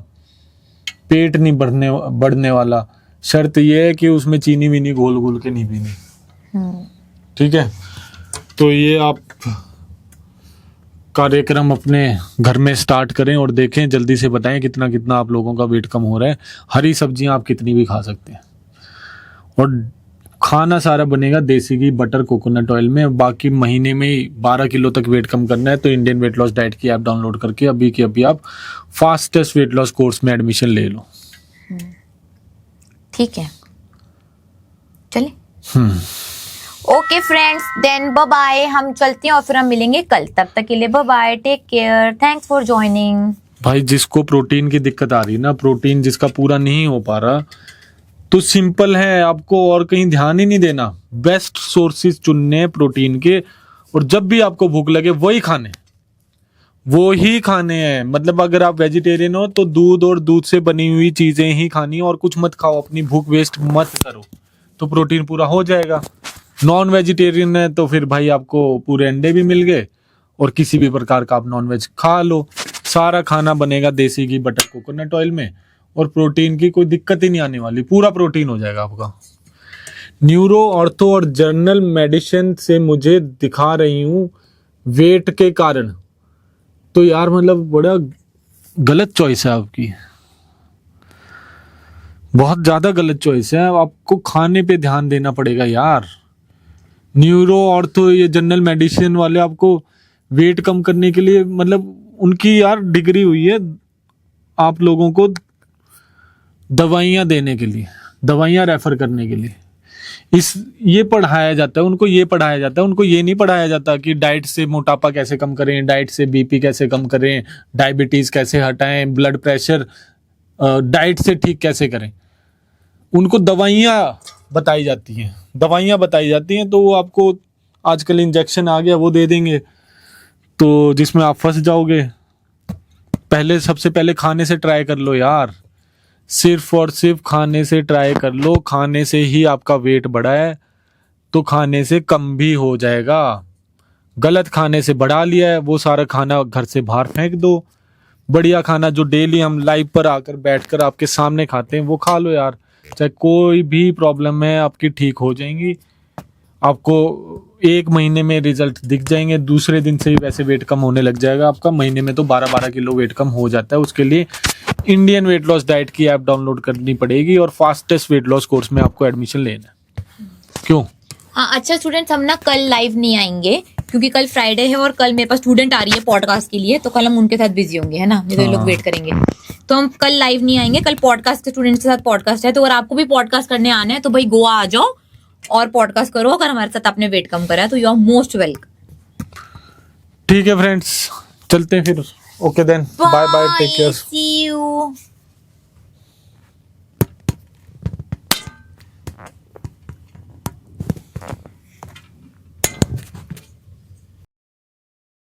पेट नहीं बढ़ने वाला। शर्त ये है कि उसमें चीनी वीनी घोल के नहीं पीनी, ठीक है। तो ये आप कार्यक्रम अपने घर में स्टार्ट करें और देखें, जल्दी से बताएं कितना कितना आप लोगों का वेट कम हो रहा है। हरी सब्जियां आप कितनी भी खा सकते हैं और खाना सारा बनेगा देसी घी, बटर, कोकोनट ऑयल में। बाकी महीने में ही 12 किलो तक वेट कम करना है तो इंडियन वेट लॉस डाइट की ऐप डाउनलोड करके अभी की अभी आप फास्टेस्ट वेट लॉस कोर्स में एडमिशन ले लो, ठीक है। चले okay friends, then bye bye, हम चलते हैं और फिर हम मिलेंगे कल। तब तक के लिए bye bye, take care, thanks for joining. भाई जिसको प्रोटीन की दिक्कत आ रही है ना, प्रोटीन जिसका पूरा नहीं हो पा रहा, तो सिंपल है, आपको और कहीं ध्यान ही नहीं देना, बेस्ट सोर्सेज चुनने प्रोटीन के, और जब भी आपको भूख लगे वही खाने हैं। मतलब अगर आप वेजिटेरियन हो तो दूध और दूध से बनी हुई चीजें ही खानी और कुछ मत खाओ, अपनी भूख वेस्ट मत करो, तो प्रोटीन पूरा हो जाएगा। नॉन वेजिटेरियन है तो फिर भाई आपको पूरे अंडे भी मिल गए और किसी भी प्रकार का आप नॉन वेज खा लो। सारा खाना बनेगा देसी घी, बटर, कोकोनट ऑयल में, और प्रोटीन की कोई दिक्कत ही नहीं आने वाली, पूरा प्रोटीन हो जाएगा आपका। न्यूरो, ऑर्थो और जनरल मेडिसिन से मुझे दिखा रही हूँ वेट के कारण, तो यार मतलब बड़ा गलत चॉइस है आपकी, बहुत ज्यादा गलत चॉइस है। आपको खाने पे ध्यान देना पड़ेगा यार। न्यूरो, ऑर्थो, ये जनरल मेडिसिन वाले आपको वेट कम करने के लिए, मतलब उनकी यार डिग्री हुई है आप लोगों को दवाइयाँ देने के लिए, दवाइयाँ रेफर करने के लिए। इस ये पढ़ाया जाता है उनको, ये पढ़ाया जाता है उनको, ये नहीं पढ़ाया जाता कि डाइट से मोटापा कैसे कम करें, डाइट से बीपी कैसे कम करें, डायबिटीज कैसे हटाएं, ब्लड प्रेशर डाइट से ठीक कैसे करें। उनको दवाइयाँ बताई जाती हैं, दवाइयाँ बताई जाती हैं, तो वो आपको आजकल इंजेक्शन आ गया वो दे देंगे, तो जिसमें आप फंस जाओगे। पहले सबसे पहले खाने से ट्राई कर लो यार, सिर्फ और सिर्फ खाने से ट्राई कर लो। खाने से ही आपका वेट बढ़ा है तो खाने से कम भी हो जाएगा। गलत खाने से बढ़ा लिया है, वो सारा खाना घर से बाहर फेंक दो। बढ़िया खाना जो डेली हम लाइव पर आकर बैठकर आपके सामने खाते हैं वो खा लो यार। चाहे कोई भी प्रॉब्लम है आपकी ठीक हो जाएंगी, आपको 1 महीने में रिजल्ट दिख जाएंगे, दूसरे दिन से ही वैसे वेट कम होने लग जाएगा आपका। महीने में तो 12-12 किलो वेट कम हो जाता है। उसके लिए इंडियन वेट लॉस डाइट की ऐप डाउनलोड करनी पड़ेगी और फास्टेस्ट वेट लॉस कोर्स में आपको एडमिशन लेना है। क्यों? हाँ अच्छा स्टूडेंट्स, हम ना कल लाइव नहीं आएंगे क्योंकि कल फ्राइडे है और कल मेरे पास स्टूडेंट आ रही है पॉडकास्ट के लिए, तो कल हम उनके साथ बिजी होंगे, है ना, नहीं तो ये लोग वेट करेंगे। तो हम कल लाइव नहीं आएंगे, कल पॉडकास्ट के स्टूडेंट्स के साथ पॉडकास्ट है। तो अगर आपको भी पॉडकास्ट करने आना है तो भाई गोवा आ जाओ और पॉडकास्ट करो। अगर हमारे साथ आपने वेट कम करा है तो यू आर मोस्ट वेलकम। ठीक है फ्रेंड्स, चलते हैं फिर। Okay then, bye bye, take care. See you.